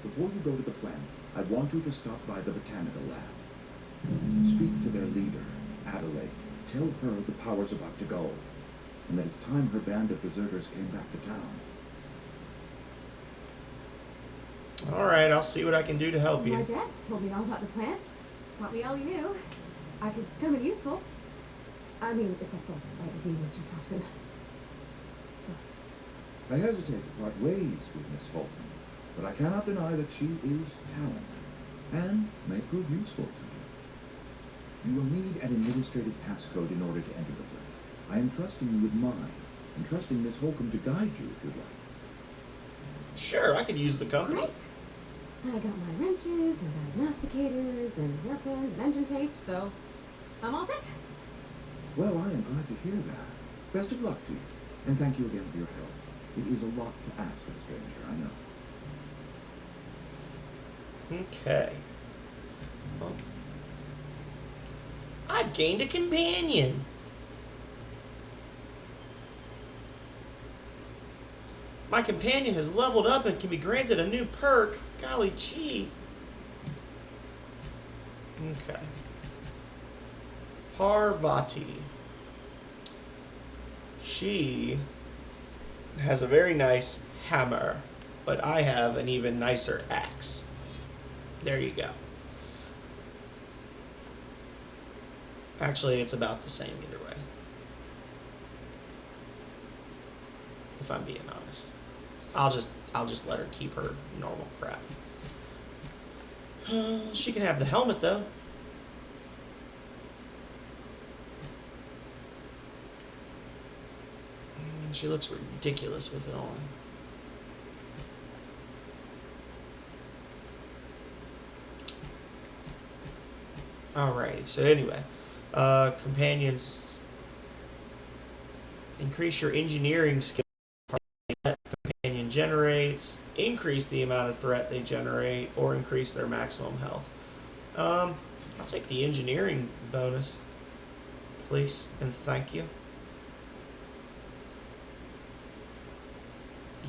Before you go to the plant, I want you to stop by the botanical lab. Speak to their leader, Adelaide. Tell her the power's about to go. and that it's time her band of deserters came back to town. Alright, I'll see what I can do to help My you. dad told me all about the plant. Taught me all he knew. I could come in useful. I mean, if that's all right with you, Mr. Thompson. I hesitate to part ways with Miss Hawthorne, but I cannot deny that she is talented, and may prove useful to you. You will need an administrative passcode in order to enter the place. I am trusting you with mine, and trusting Miss Holcomb to guide you if you'd like. Sure, I could use the company. Great. I got my wrenches and diagnosticators and weapons and engine tape, so I'm all set. Well, I am glad to hear that. Best of luck to you, and thank you again for your help. It is a lot to ask of a stranger, I know. Okay. Well, I've gained a companion. My companion has leveled up and can be granted a new perk. Golly gee. Okay. Parvati. She has a very nice hammer, but I have an even nicer axe. There you go. Actually, it's about the same either way, if I'm being honest. I'll just let her keep her normal crap. She can have the helmet though. She looks ridiculous with it on. Alrighty, so anyway, companions, increase your engineering skill. Companion generates, increase the amount of threat they generate, or increase their maximum health. I'll take the engineering bonus, please, and thank you.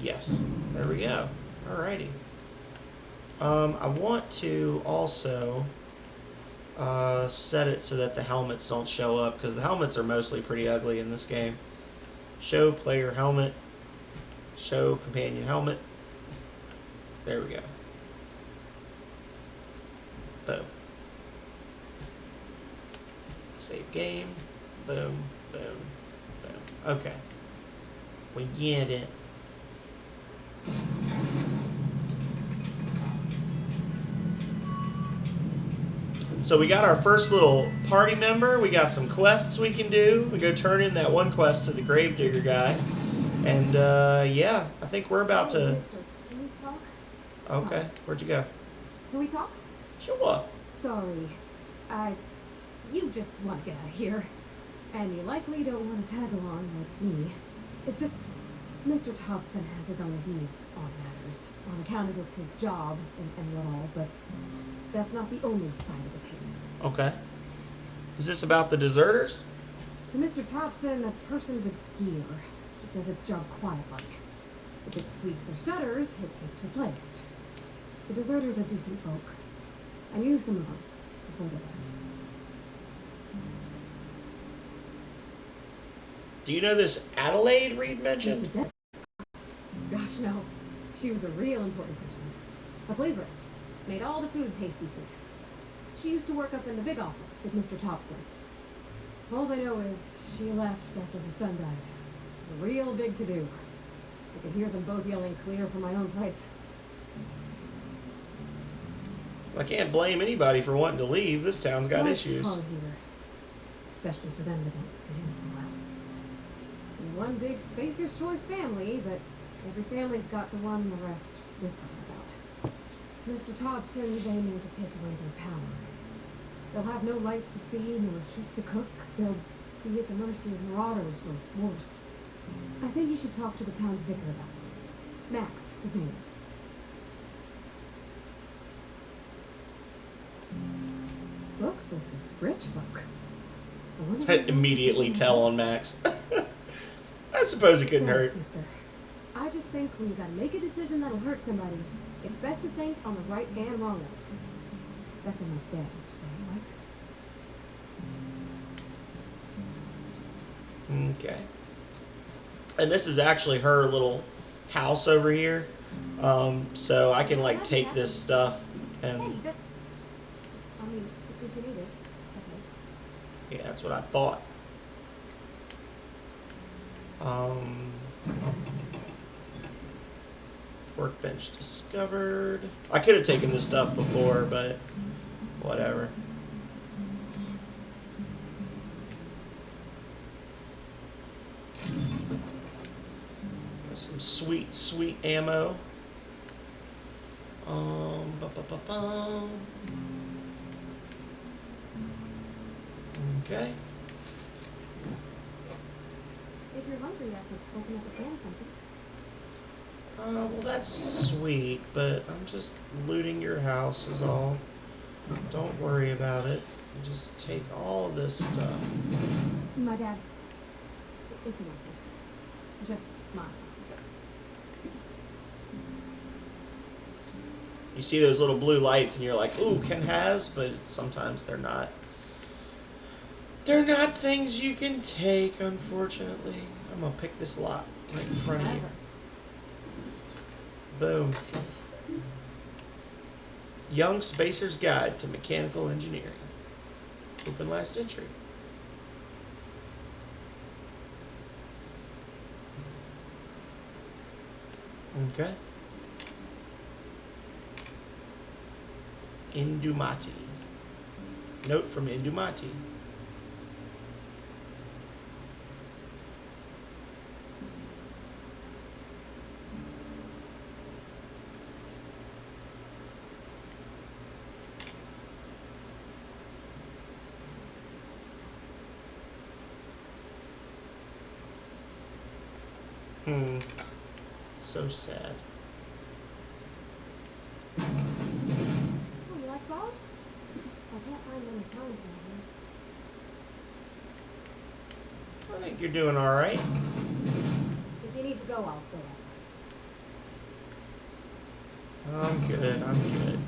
Yes, there we go. Alrighty. I want to also set it so that the helmets don't show up, because the helmets are mostly pretty ugly in this game. Show player helmet. Show companion helmet. There we go. Boom. Save game. Boom, boom, boom. Okay. We get it. So we got our first little party member. We got some quests we can do. We go turn in that one quest to the gravedigger guy. And, yeah, I think we're about to... Mister, can we talk? Okay, Sorry. where'd you go? Can we talk? Sure. Sorry. You just want to get out of here. And you likely don't want to tag along like me. It's just, Mr. Thompson has his own view on matters. On account of it's his job and what all, but that's not the only side of the pin. Okay. Is this about the deserters? To Mr. Thompson, a person's a gear. It does its job quiet-like. If it squeaks or stutters, it gets replaced. The deserters are decent folk. I knew some of them before they left. Do you know this Adelaide Reed mentioned? Gosh, no. She was a real important person. A flavorist. Made all the food taste decent. She used to work up in the big office with Mr. Thompson. All I know is she left after her son died. A real big to-do. I could hear them both yelling clear from my own place. I can't blame anybody for wanting to leave. This town's got Life's issues. hard here. Especially for them that don't fit in so well. We're one big Spacer's Choice family, but every family's got the one the rest whisper about. Mr. Thompson's aiming to take away their power. They'll have no lights to see, nor heat to cook. They'll be at the mercy of marauders or worse. I think you should talk to the town's vicar about it. Max, his name is. Books are for rich folk. I wonder I'd what immediately else is tell on Max. I suppose it couldn't Thanks, hurt. mister. I just think when you gotta make a decision that'll hurt somebody, it's best to think on the right and wrong of it. That's what my dad used to say anyways. Okay. And this is actually her little house over here. So I can like take this stuff Hey, and that's... I mean, if you need it. Okay. yeah, that's what I thought. Workbench discovered. I could have taken this stuff before, but whatever. Some sweet, sweet ammo. Ba-ba-ba-bum. Okay. If you're hungry, I could open up a can of something. Well, that's sweet, but I'm just looting your house is all. Don't worry about it. Just take all this stuff. My dad's... It's an office. Just my office. You see those little blue lights and you're like, ooh, can has, but sometimes they're not. They're not things you can take, unfortunately. I'm gonna pick this lock right in front of you. Boom. Young Spacer's Guide to Mechanical Engineering. Open last entry. Okay. Indumati. Note from Indumati. So sad. Oh, you like flowers? I can't find many kinds around I think you're doing all right. here. If you need to go, I'll go outside. I'm good. I'm good.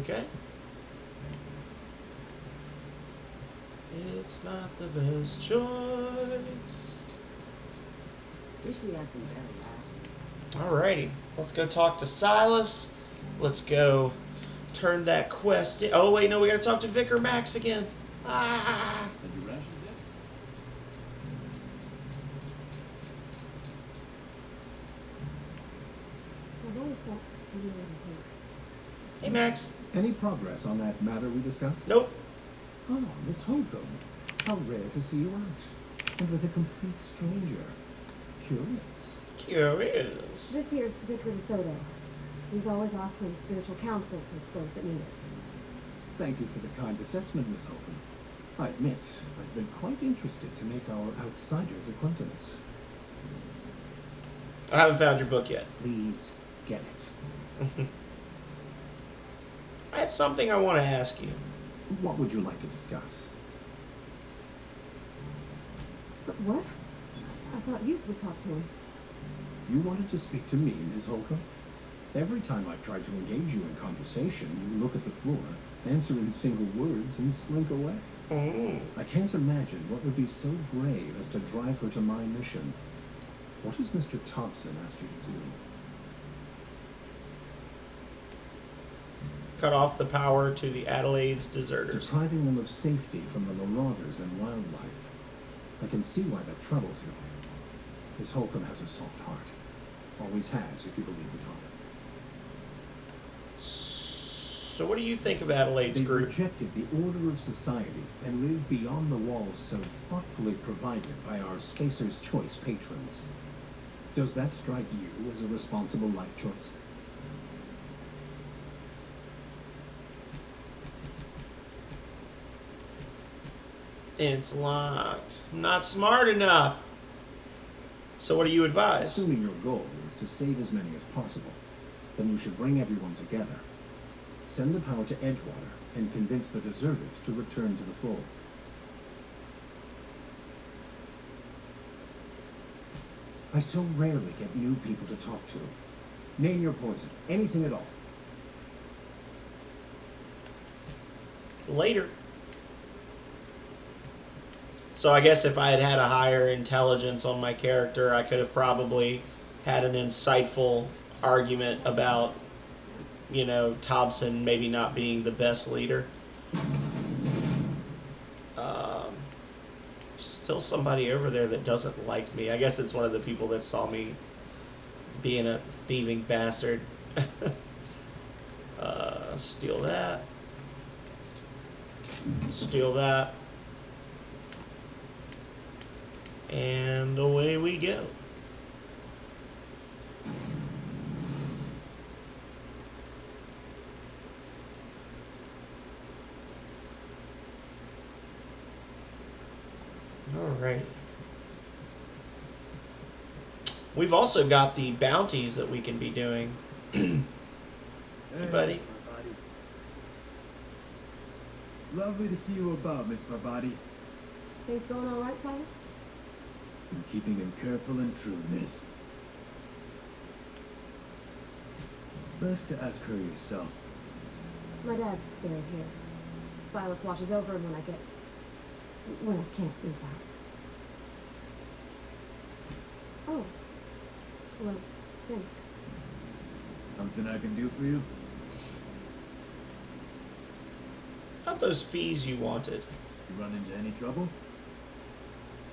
Okay. It's not the best choice. Wish we had some berry. Alrighty. Let's go talk to Silas. Let's go turn that quest in. Oh, wait, no, we gotta talk to Vicar Max again. Ah! Have you rationed yet? I've always felt really here. Hey, Max. Any progress on that matter we discussed? Nope. Oh, Miss Holcomb. How rare to see you out. And with a complete stranger. Curious. Curious. This here's Vicar DeSoto. He's always offering spiritual counsel to those that need it. Thank you for the kind assessment, Miss Holcomb. I admit, I've been quite interested to make our outsider's acquaintance. I haven't found your book yet. Please get it. I had something I want to ask you. What would you like to discuss? But what? I thought you would talk to him. You wanted to speak to me, Ms. Holcomb? Every time I've tried to engage you in conversation, you look at the floor, answer in single words, and slink away. I can't imagine what would be so grave as to drive her to my mission. What has Mr. Thompson asked you to do? Cut off the power to the Adelaide's deserters. Depriving them of safety from the marauders and wildlife. I can see why that troubles you. Miss Holcomb has a soft heart. Always has, if you believe the talk. So what do you think of Adelaide's They group? rejected the order of society and lived beyond the walls so thoughtfully provided by our Spacer's Choice patrons. Does that strike you as a responsible life choice? It's locked. I'm not smart enough. So what do you advise? Assuming your goal is to save as many as possible, then you should bring everyone together. Send the power to Edgewater and convince the deserters to return to the fold. I so rarely get new people to talk to. Name your poison. Anything at all. later. So I guess if I had had a higher intelligence on my character, I could have probably had an insightful argument about, you know, Thompson maybe not being the best leader. Still somebody over there that doesn't like me. I guess it's one of the people that saw me being a thieving bastard. Steal that. Steal that. And away we go. Alright. We've also got the bounties that we can be doing. Hey, buddy. Lovely to see you about, Miss Parvati. Things going all right, Silas? I'm keeping him careful and true, miss. Best to ask her yourself. My dad's buried here. Silas watches over him when I can't leave the house. Oh. Well, thanks. Something I can do for you? Not those fees you wanted. You run into any trouble?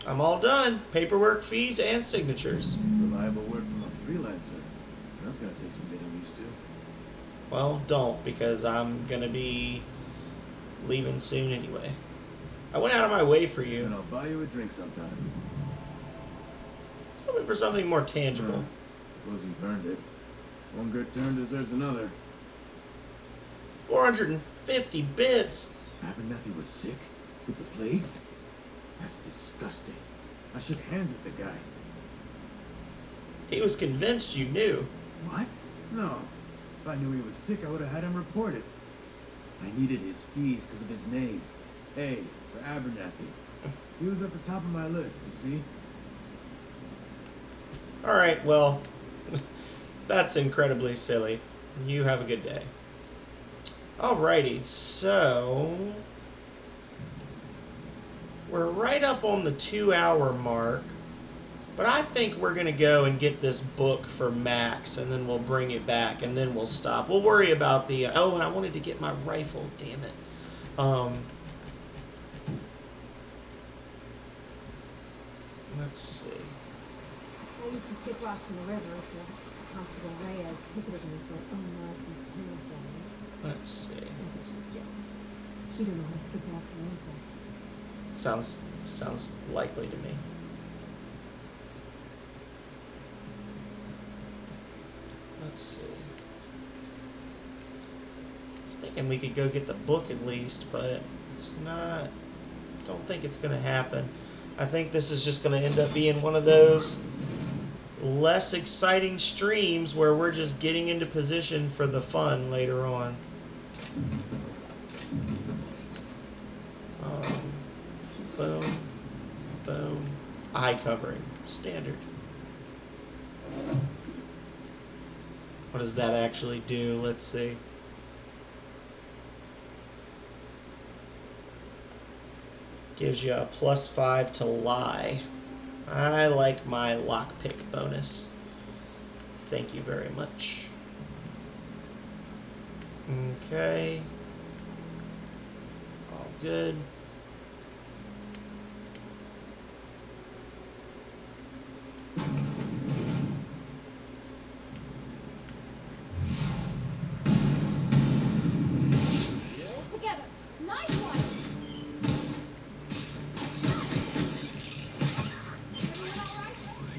I'm all done. Paperwork, fees, and signatures. Reliable word from a freelancer. That's gonna take some getting used to. Well, don't, because I'm gonna be leaving soon anyway. I went out of my way for you. And I'll buy you a drink sometime. I was hoping for something more tangible. Suppose you've earned it. One good turn deserves another. 450 bits. Abernathy was sick? With the plague? That's disgusting. I shook hands with the guy. He was convinced you knew. What? No. If I knew he was sick, I would have had him reported. I needed his fees because of his name. A for Abernathy. He was at the top of my list, you see? Alright, well, that's incredibly silly. You have a good day. Alrighty, so we're right up on the 2-hour mark, but I think we're going to go and get this book for Max, and then we'll bring it back, and then we'll stop. We'll worry about the... oh, and I wanted to get my rifle, damn it. Let's see. I used to skip rocks in the river till Constable Reyes ticketed me for unlicensed terraforming. Let's see. I think she's jealous. She didn't know how to skip rocks her own self. Sounds likely to me. Let's see. I was thinking we could go get the book at least, but it's not... don't think it's going to happen. I think this is just going to end up being one of those less exciting streams where we're just getting into position for the fun later on. Boom. Boom. Eye covering. Standard. What does that actually do? Let's see. Gives you a +5 to lie. I like my lockpick bonus. Thank you very much. Okay. All good. Together. Nice one. Everyone all right?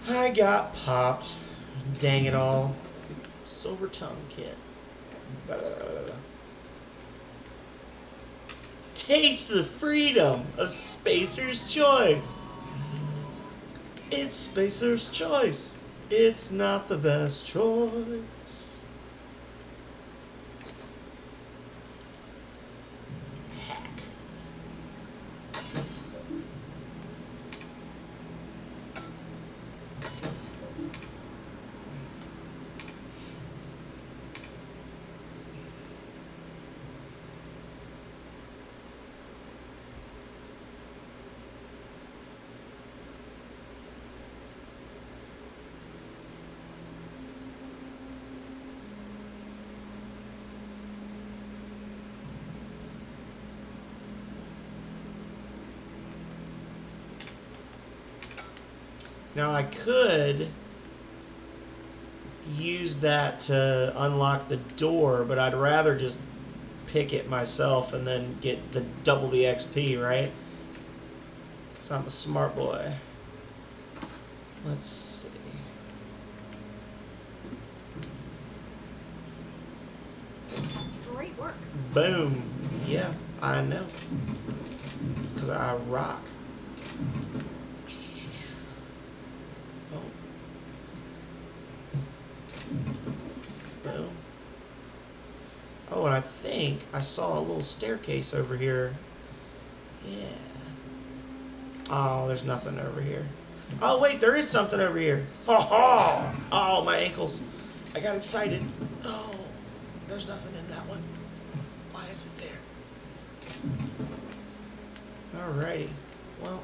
I got popped. Dang it all. Silver tongue kit. Taste the freedom of Spacer's Choice. It's Spacer's Choice. It's not the best choice. Hack. Now I could use that to unlock the door, but I'd rather just pick it myself and then get the double the XP, right? Because I'm a smart boy. Let's see. Great work. Boom. Yeah, I know. It's because I rock. Oh. Boom. Oh, and I think I saw a little staircase over here. Yeah. Oh, there's nothing over here. Oh, wait, there is something over here. Ha ha! Oh, my ankles. I got excited. Oh, there's nothing in that one. Why is it there? Alrighty. Well.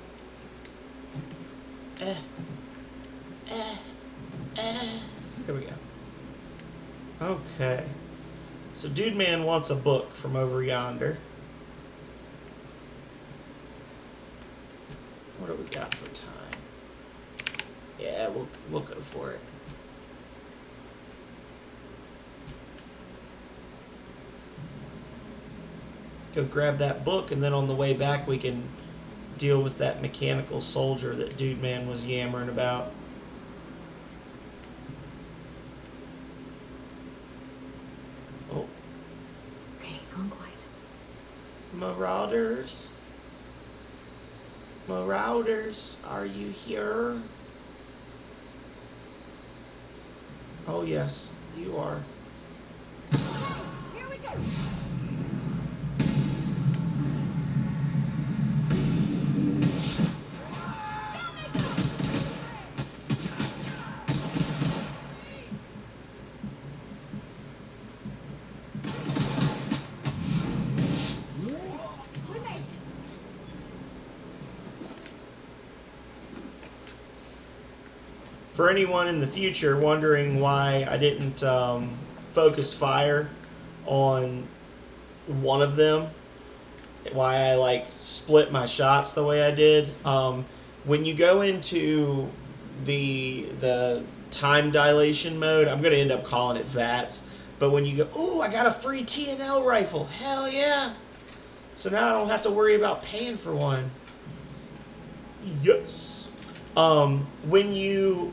Here we go. Okay. So Dude Man wants a book from over yonder. What do we got for time? Yeah, we'll go for it. Go grab that book, and then on the way back we can deal with that mechanical soldier that Dude Man was yammering about. Oh. Okay, gone quiet. Marauders? Marauders, are you here? Oh yes, you are. Here we go. For anyone in the future wondering why I didn't focus fire on one of them, why I like split my shots the way I did, when you go into the time dilation mode, I'm going to end up calling it VATS, but when you go, ooh, I got a free T&L rifle, hell yeah! So now I don't have to worry about paying for one. Yes. When you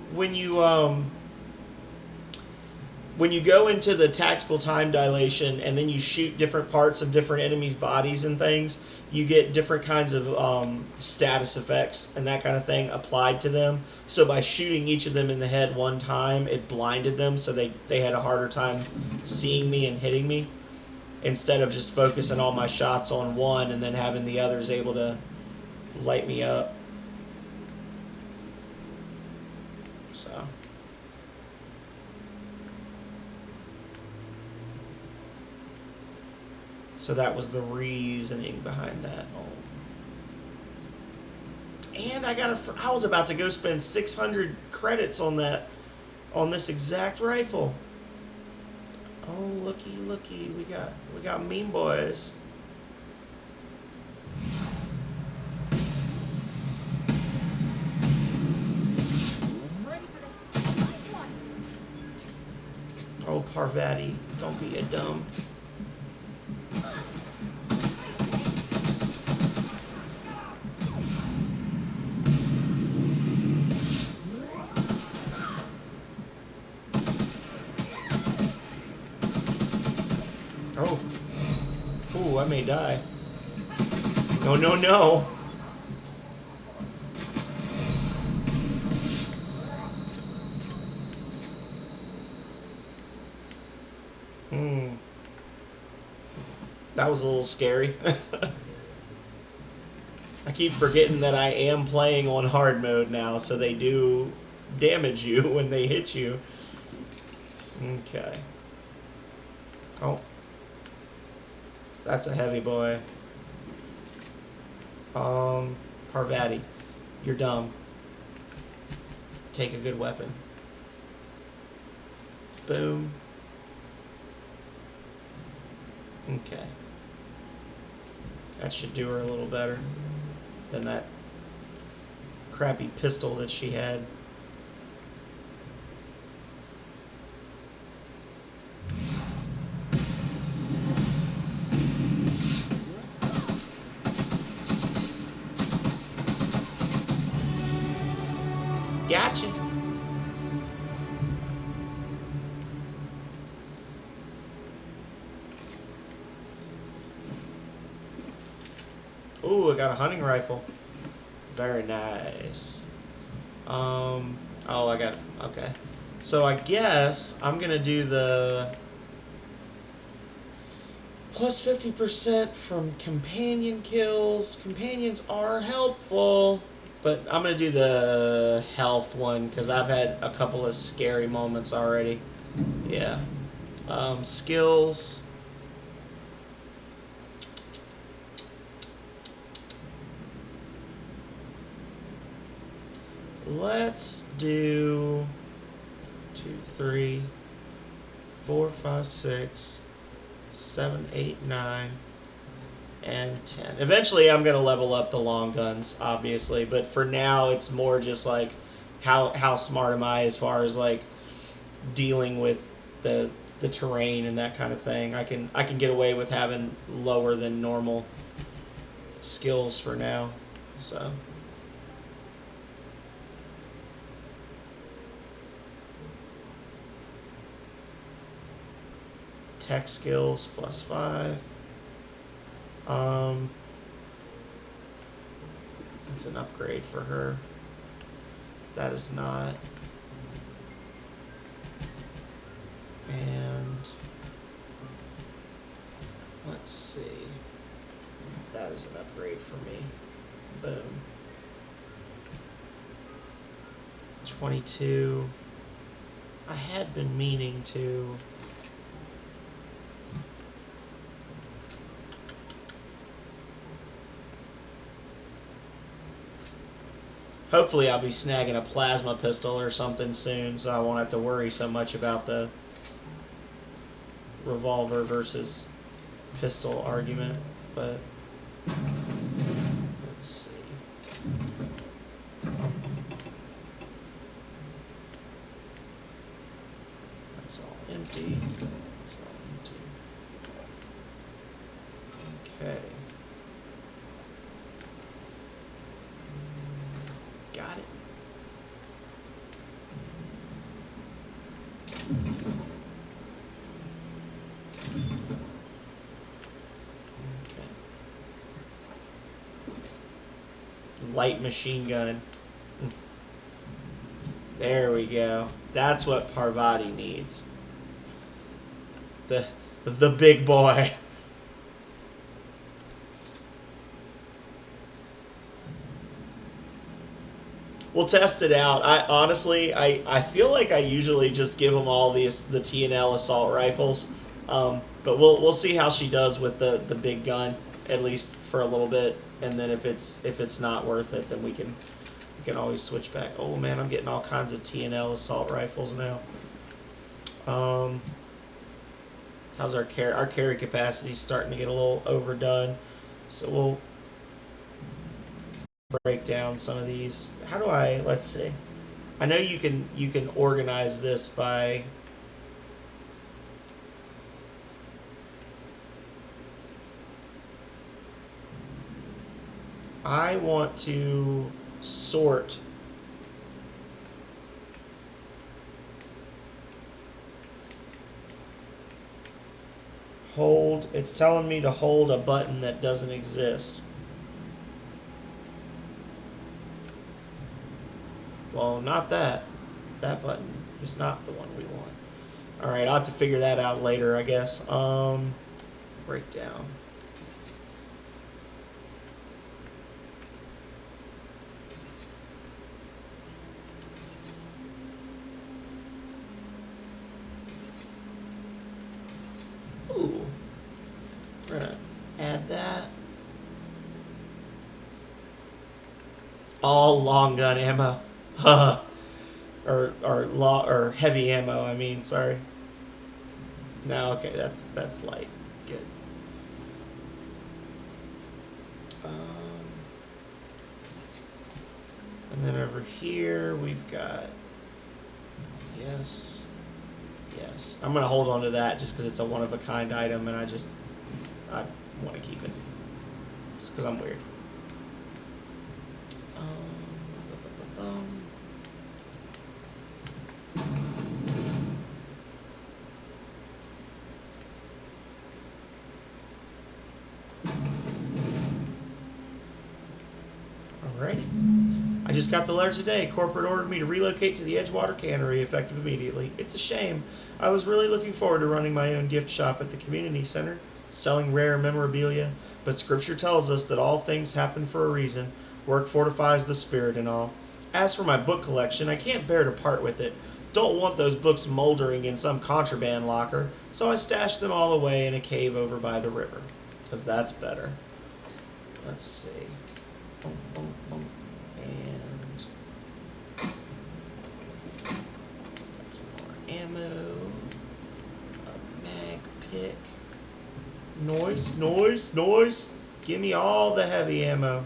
go into the tactical time dilation and then you shoot different parts of different enemies' bodies and things, you get different kinds of status effects and that kind of thing applied to them. So by shooting each of them in the head one time, it blinded them, so they had a harder time seeing me and hitting me, instead of just focusing all my shots on one and then having the others able to light me up. So that was the reasoning behind that. Oh. And I was about to go spend 600 credits on this exact rifle. Oh, looky, we got mean boys. Oh, Parvati, don't be a dumb. Oh. Ooh, I may die. No, no, no. That was a little scary. I keep forgetting that I am playing on hard mode now, so they do damage you when they hit you. Okay. Oh. That's a heavy boy. Parvati, you're dumb. Take a good weapon. Boom. Okay. That should do her a little better than that crappy pistol that she had. Gotcha. Ooh, I got a hunting rifle. Very nice. Oh, I got it. Okay. So I guess I'm gonna do the plus 50% from companion kills. Companions are helpful, but I'm gonna do the health one because I've had a couple of scary moments already. Yeah. Skills. Let's do 2, 3, 4, 5, 6, 7, 8, 9, and 10. Eventually, I'm going to level up the long guns, obviously, but for now, it's more just like how smart am I as far as like dealing with the terrain and that kind of thing. I can get away with having lower than normal skills for now, so. Tech skills plus 5. That's an upgrade for her. That is not. And let's see. That is an upgrade for me. Boom. 22. I had been meaning to. Hopefully I'll be snagging a plasma pistol or something soon, so I won't have to worry so much about the revolver versus pistol argument, but let's see. That's all empty. That's all empty. Okay. Got it. Okay. Light machine gun. There we go. That's what Parvati needs. The big boy. We'll test it out. I feel like I usually just give them all the T&L assault rifles, but we'll see how she does with the big gun, at least for a little bit, and then if it's not worth it, then we can always switch back. Oh man, I'm getting all kinds of T&L assault rifles now. How's our carry capacity starting to get a little overdone, so we'll break down some of these. How do I, let's see. I know you can organize this by I want to sort hold. It's telling me to hold a button that doesn't exist. Well, not that. That button is not the one we want. Alright, I'll have to figure that out later, I guess. Breakdown. Ooh. We're gonna add that. All long gun ammo. or heavy ammo, I mean, sorry. No, okay, that's light. Good. And then over here we've got yes. I'm gonna hold on to that just because it's a one-of-a-kind item, and I want to keep it just because I'm weird. just got the letter today. Corporate ordered me to relocate to the Edgewater Cannery, effective immediately. It's a shame. I was really looking forward to running my own gift shop at the community center, selling rare memorabilia, but scripture tells us that all things happen for a reason. Work fortifies the spirit and all. As for my book collection, I can't bear to part with it. Don't want those books moldering in some contraband locker, so I stashed them all away in a cave over by the river. Because that's better. Let's see. Boom, boom, boom. And got some more ammo. A mag pick. Noise, noise, noise. Give me all the heavy ammo.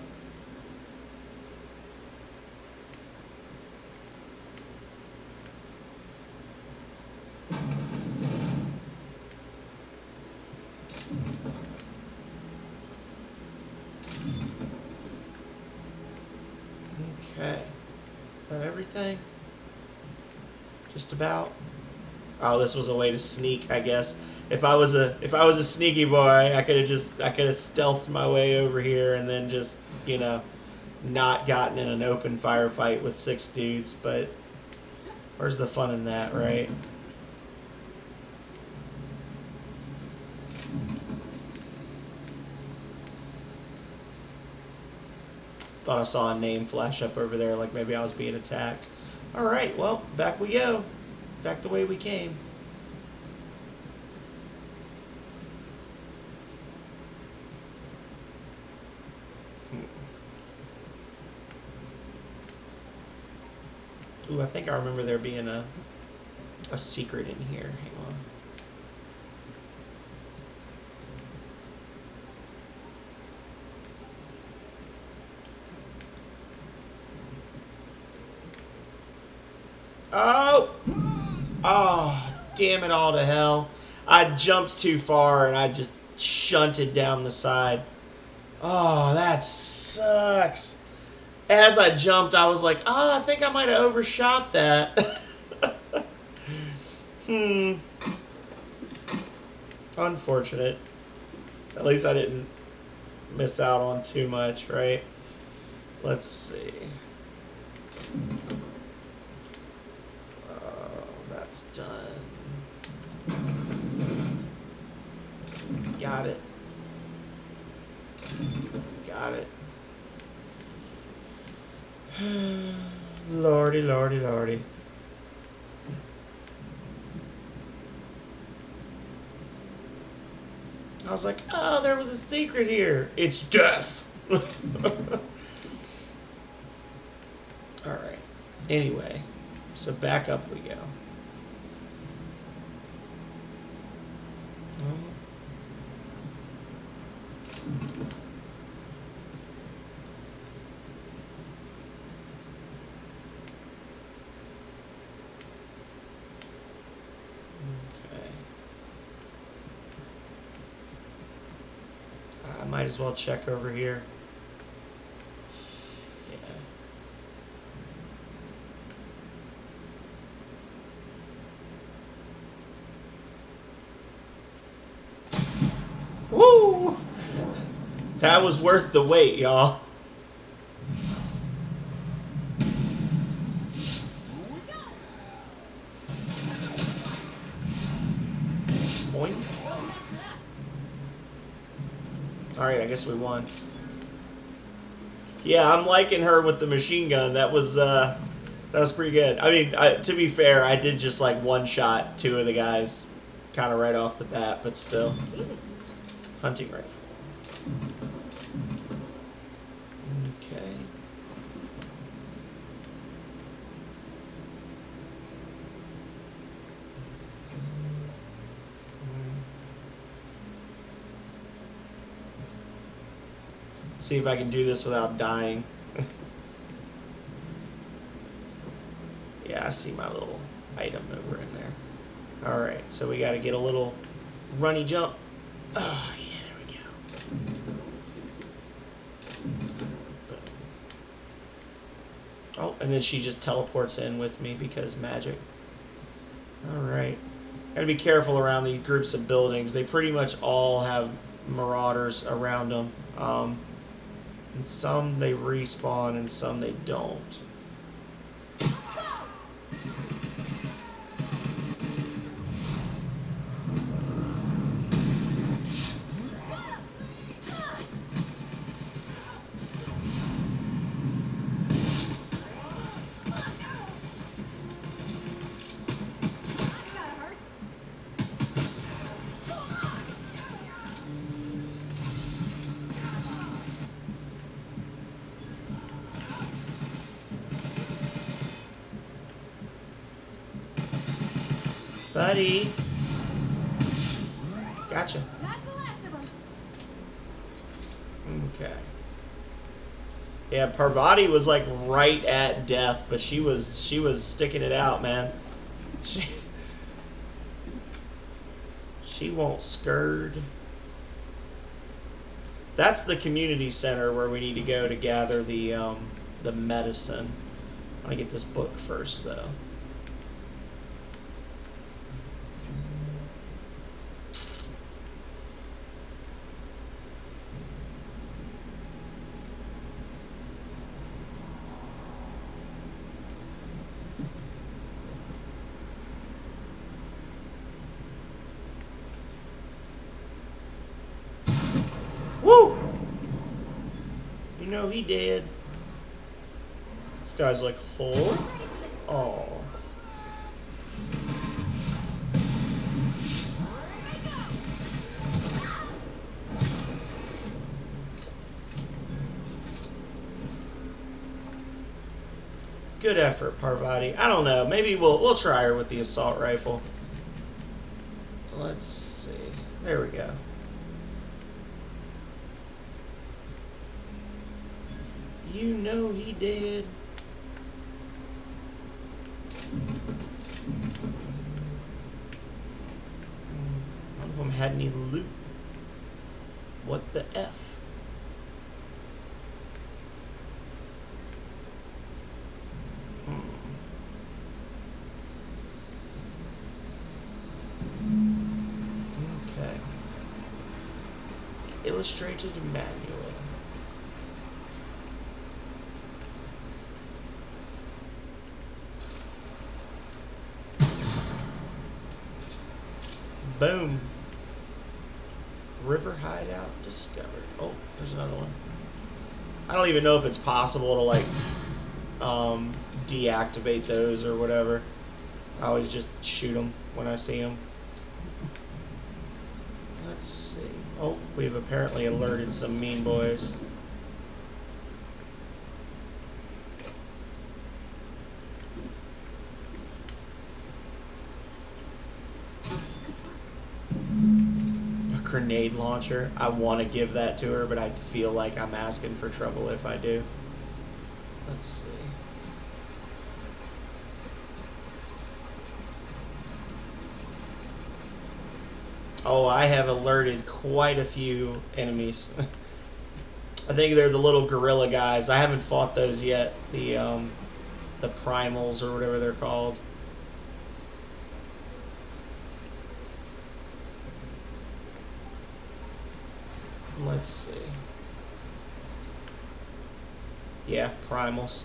Okay. Is that everything? Just about? Oh, this was a way to sneak, I guess. If I was a sneaky boy, I could have stealthed my way over here and then just, you know, not gotten in an open firefight with 6 dudes, but where's the fun in that, right? Thought I saw a name flash up over there, like maybe I was being attacked. Alright, well, back we go. Back the way we came. Ooh, I think I remember there being a secret in here. Hang on. Oh! Oh, damn it all to hell. I jumped too far and I just shunted down the side. Oh, that sucks. As I jumped, I was like, oh, I think I might have overshot that. Unfortunate. At least I didn't miss out on too much, right? Let's see. That's done. Got it. Got it. Lordy, lordy, lordy. I was like, oh, there was a secret here. It's death. Alright. Anyway, so back up we go. Might as well check over here. Yeah. Woo! That was worth the wait, y'all. Boing. Alright, I guess we won. Yeah, I'm liking her with the machine gun. That was pretty good. I mean, to be fair, I did just like one-shot 2 of the guys kind of right off the bat, but still. Hunting rifle. Okay. See if I can do this without dying. Yeah, I see my little item over in there. Alright, so we got to get a little runny jump. Oh, yeah, there we go. Oh, and then she just teleports in with me because magic. Alright. Gotta be careful around these groups of buildings. They pretty much all have marauders around them. And some they respawn and some they don't. Buddy. Gotcha. That's the last of them. Okay. Yeah, Parvati was like right at death, but she was sticking it out, man. She won't scurd. That's the community center where we need to go to gather the medicine. I'm gonna get this book first, though. Woo! You know he did. This guy's like, oh. Good effort, Parvati. I don't know. Maybe we'll try her with the assault rifle. Let's see. There we go. You know he did. None of them had any loot. What the F? Okay. Illustrated manual. Boom. River hideout discovered. Oh, there's another one. I don't even know if it's possible to like deactivate those or whatever. I always just shoot them when I see them. Let's see. Oh, we've apparently alerted some mean boys. Grenade launcher. I want to give that to her, but I feel like I'm asking for trouble if I do. Let's see. Oh, I have alerted quite a few enemies. I think they're the little gorilla guys. I haven't fought those yet. The primals or whatever they're called. Let's see. Yeah, primals.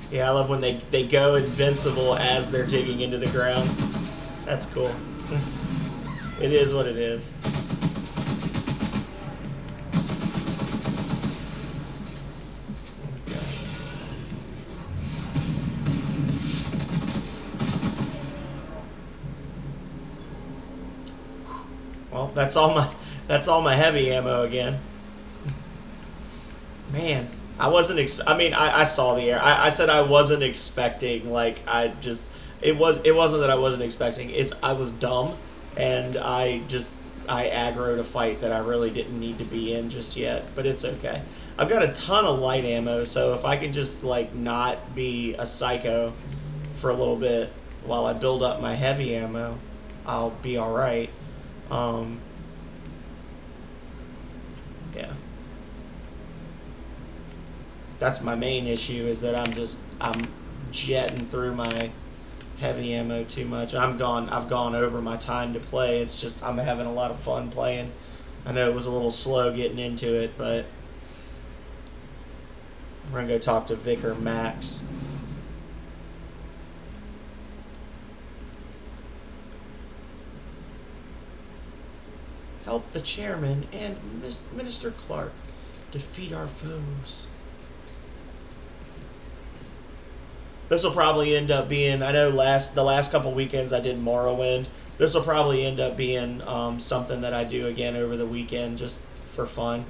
Yeah, I love when they go invincible as they're digging into the ground. That's cool. It is what it is. Okay. Well, that's all my heavy ammo again. Man. I wasn't. I mean, I saw the air. I said I wasn't expecting. Like, It wasn't that I wasn't expecting. I was dumb, and I aggroed a fight that I really didn't need to be in just yet. But it's okay. I've got a ton of light ammo, so if I can just like not be a psycho for a little bit while I build up my heavy ammo, I'll be all right. Yeah. That's my main issue, is that I'm jetting through my heavy ammo too much. I've gone over my time to play. It's just I'm having a lot of fun playing. I know it was a little slow getting into it, but we're gonna go talk to Vicar Max. Help the chairman and Minister Clark defeat our foes. This will probably end up being, I know the last couple weekends I did Morrowind. This will probably end up being something that I do again over the weekend just for fun,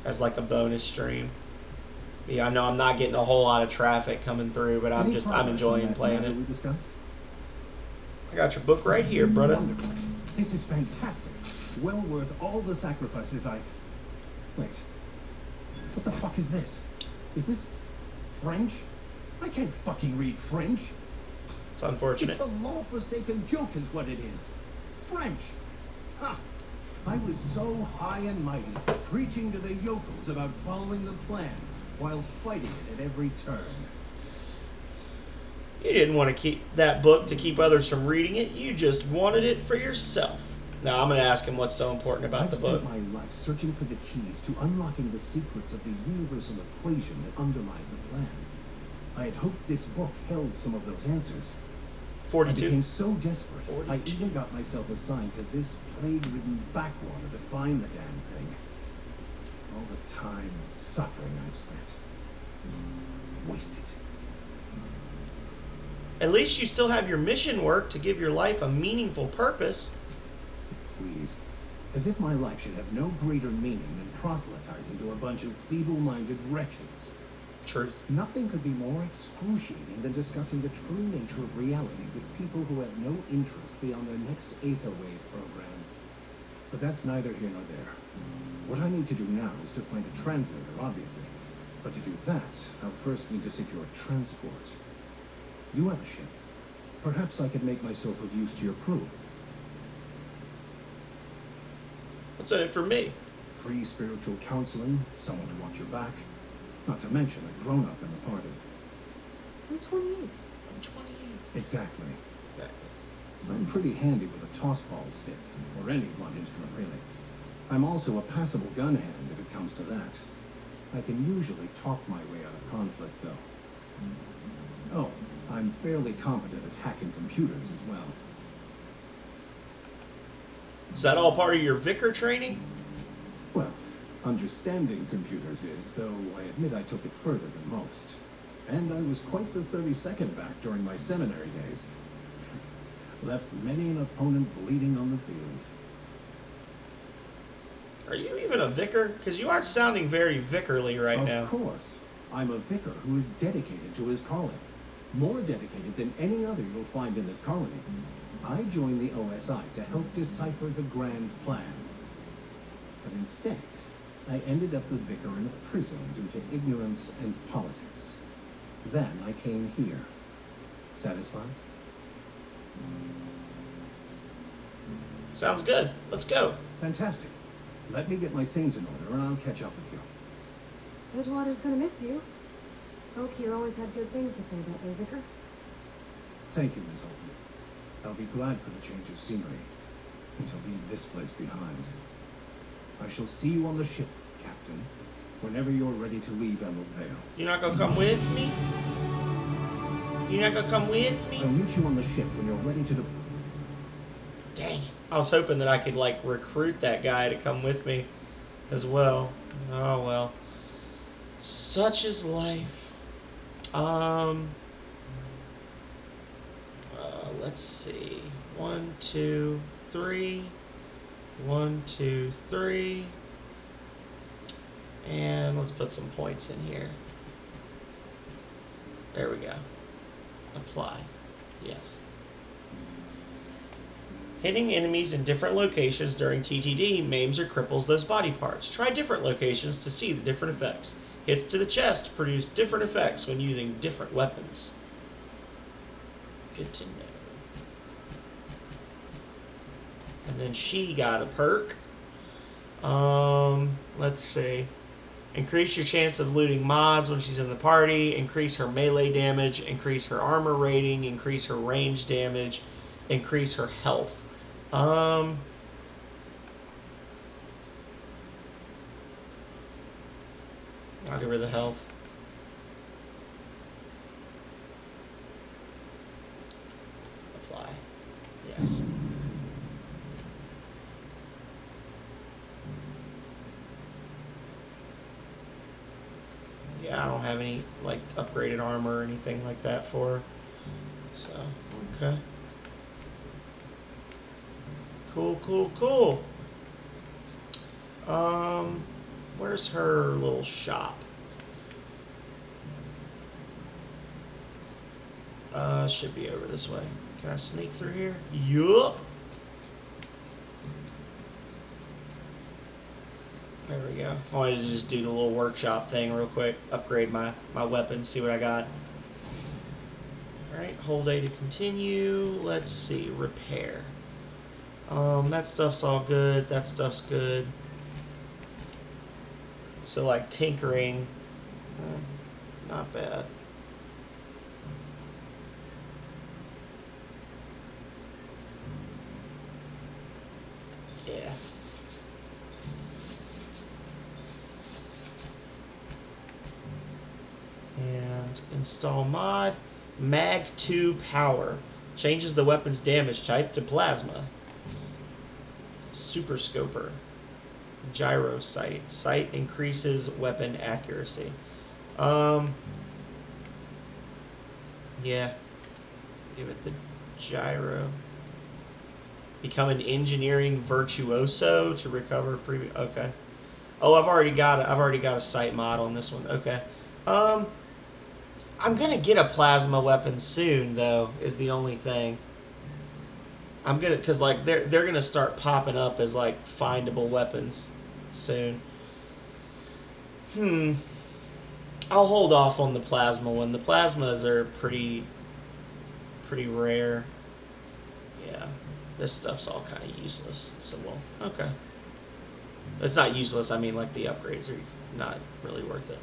as like a bonus stream. Yeah, I know I'm not getting a whole lot of traffic coming through, but I'm enjoying playing it. I got your book right here, brother. Wonderful. This is fantastic. Well worth all the sacrifices I... Wait. What the fuck is this? Is this French? I can't fucking read French. It's unfortunate. It's a law-forsaken joke is what it is. French. Ha! I was so high and mighty, preaching to the yokels about following the plan, while fighting it at every turn. You didn't want to keep that book to keep others from reading it. You just wanted it for yourself. Now I'm going to ask him what's so important about the book. I've spent my life searching for the keys to unlocking the secrets of the universal equation that underlies the plan. I had hoped this book held some of those answers. 42. I became so desperate, 42. I even got myself assigned to this plague-ridden backwater to find the damn thing. All the time and suffering I've spent. Wasted. At least you still have your mission work to give your life a meaningful purpose. Please. As if my life should have no greater meaning than proselytizing to a bunch of feeble-minded wretches. Truth. Nothing could be more excruciating than discussing the true nature of reality with people who have no interest beyond their next Aether Wave program. But that's neither here nor there. What I need to do now is to find a translator, obviously. But to do that, I'll first need to secure transport. You have a ship. Perhaps I could make myself of use to your crew. What's in it for me? Free spiritual counseling, someone to watch your back. Not to mention a grown-up in the party. I'm 28. I'm 28. Exactly. Exactly. I'm pretty handy with a toss-ball stick, or any blunt instrument, really. I'm also a passable gun hand if it comes to that. I can usually talk my way out of conflict, though. Oh, I'm fairly competent at hacking computers as well. Is that all part of your vicar training? Well, understanding computers is, though I admit I took it further than most. And I was quite the 32nd back during my seminary days. Left many an opponent bleeding on the field. Are you even a vicar? Because you aren't sounding very vicarly right now. Of course. I'm a vicar who is dedicated to his calling. More dedicated than any other you'll find in this colony. I joined the OSI to help decipher the grand plan. But instead, I ended up the vicar in a prison due to ignorance and politics. Then I came here. Satisfied? Sounds good. Let's go. Fantastic. Let me get my things in order and I'll catch up with you. Edgewater's gonna miss you. Folk here always had good things to say about their vicar. Thank you, Miss Holton. I'll be glad for the change of scenery, and to leave this place behind. I shall see you on the ship, Captain, whenever you're ready to leave Emerald Vale. You're not gonna come with me? You're not gonna come with me? I'll meet you on the ship when you're ready to Dang it. I was hoping that I could, like, recruit that guy to come with me as well. Oh, well. Such is life. Let's see. 1, 2, 3. 1, 2, 3. And let's put some points in here. There we go. Apply. Yes. Hitting enemies in different locations during TTD maims or cripples those body parts. Try different locations to see the different effects. Hits to the chest produce different effects when using different weapons. Good to know. And then she got a perk. Let's see. Increase your chance of looting mods when she's in the party. Increase her melee damage. Increase her armor rating. Increase her range damage. Increase her health. I'll give her the health. Apply. Yes. Yeah, I don't have any like upgraded armor or anything like that for her. So, okay. Cool. Where's her little shop? Should be over this way. Can I sneak through here? Yup. There we go. I wanted to just do the little workshop thing real quick. Upgrade my weapon, see what I got. Alright, hold A to continue. Let's see, repair. That stuff's all good. That stuff's good. So, like, tinkering, not bad. Yeah. And install mod. Mag 2 power. Changes the weapon's damage type to plasma. Super Scoper. Gyro sight. Sight increases weapon accuracy. Yeah. Give it the gyro. Become an engineering virtuoso to recover previous. Okay. Oh, I've already got a sight mod on this one. Okay. I'm gonna get a plasma weapon soon, though. Is the only thing. I'm gonna, cause like they're gonna start popping up as like findable weapons soon. I'll hold off on the plasma one. The plasmas are pretty rare. Yeah, this stuff's all kind of useless. So well, okay. It's not useless. I mean, like the upgrades are not really worth it.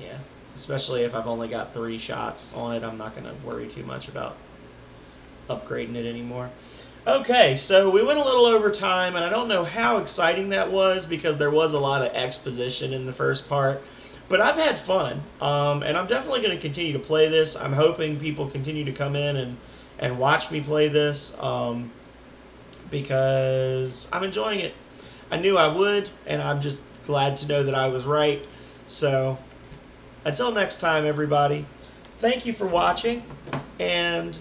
Yeah. Especially if I've only got 3 shots on it, I'm not going to worry too much about upgrading it anymore. Okay, so we went a little over time, and I don't know how exciting that was because there was a lot of exposition in the first part. But I've had fun, and I'm definitely going to continue to play this. I'm hoping people continue to come in and watch me play this because I'm enjoying it. I knew I would, and I'm just glad to know that I was right. So until next time, everybody, thank you for watching, and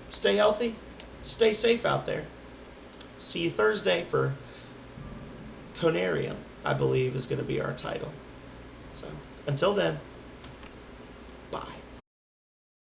stay healthy, stay safe out there. See you Thursday for Conarium, I believe is going to be our title. So until then.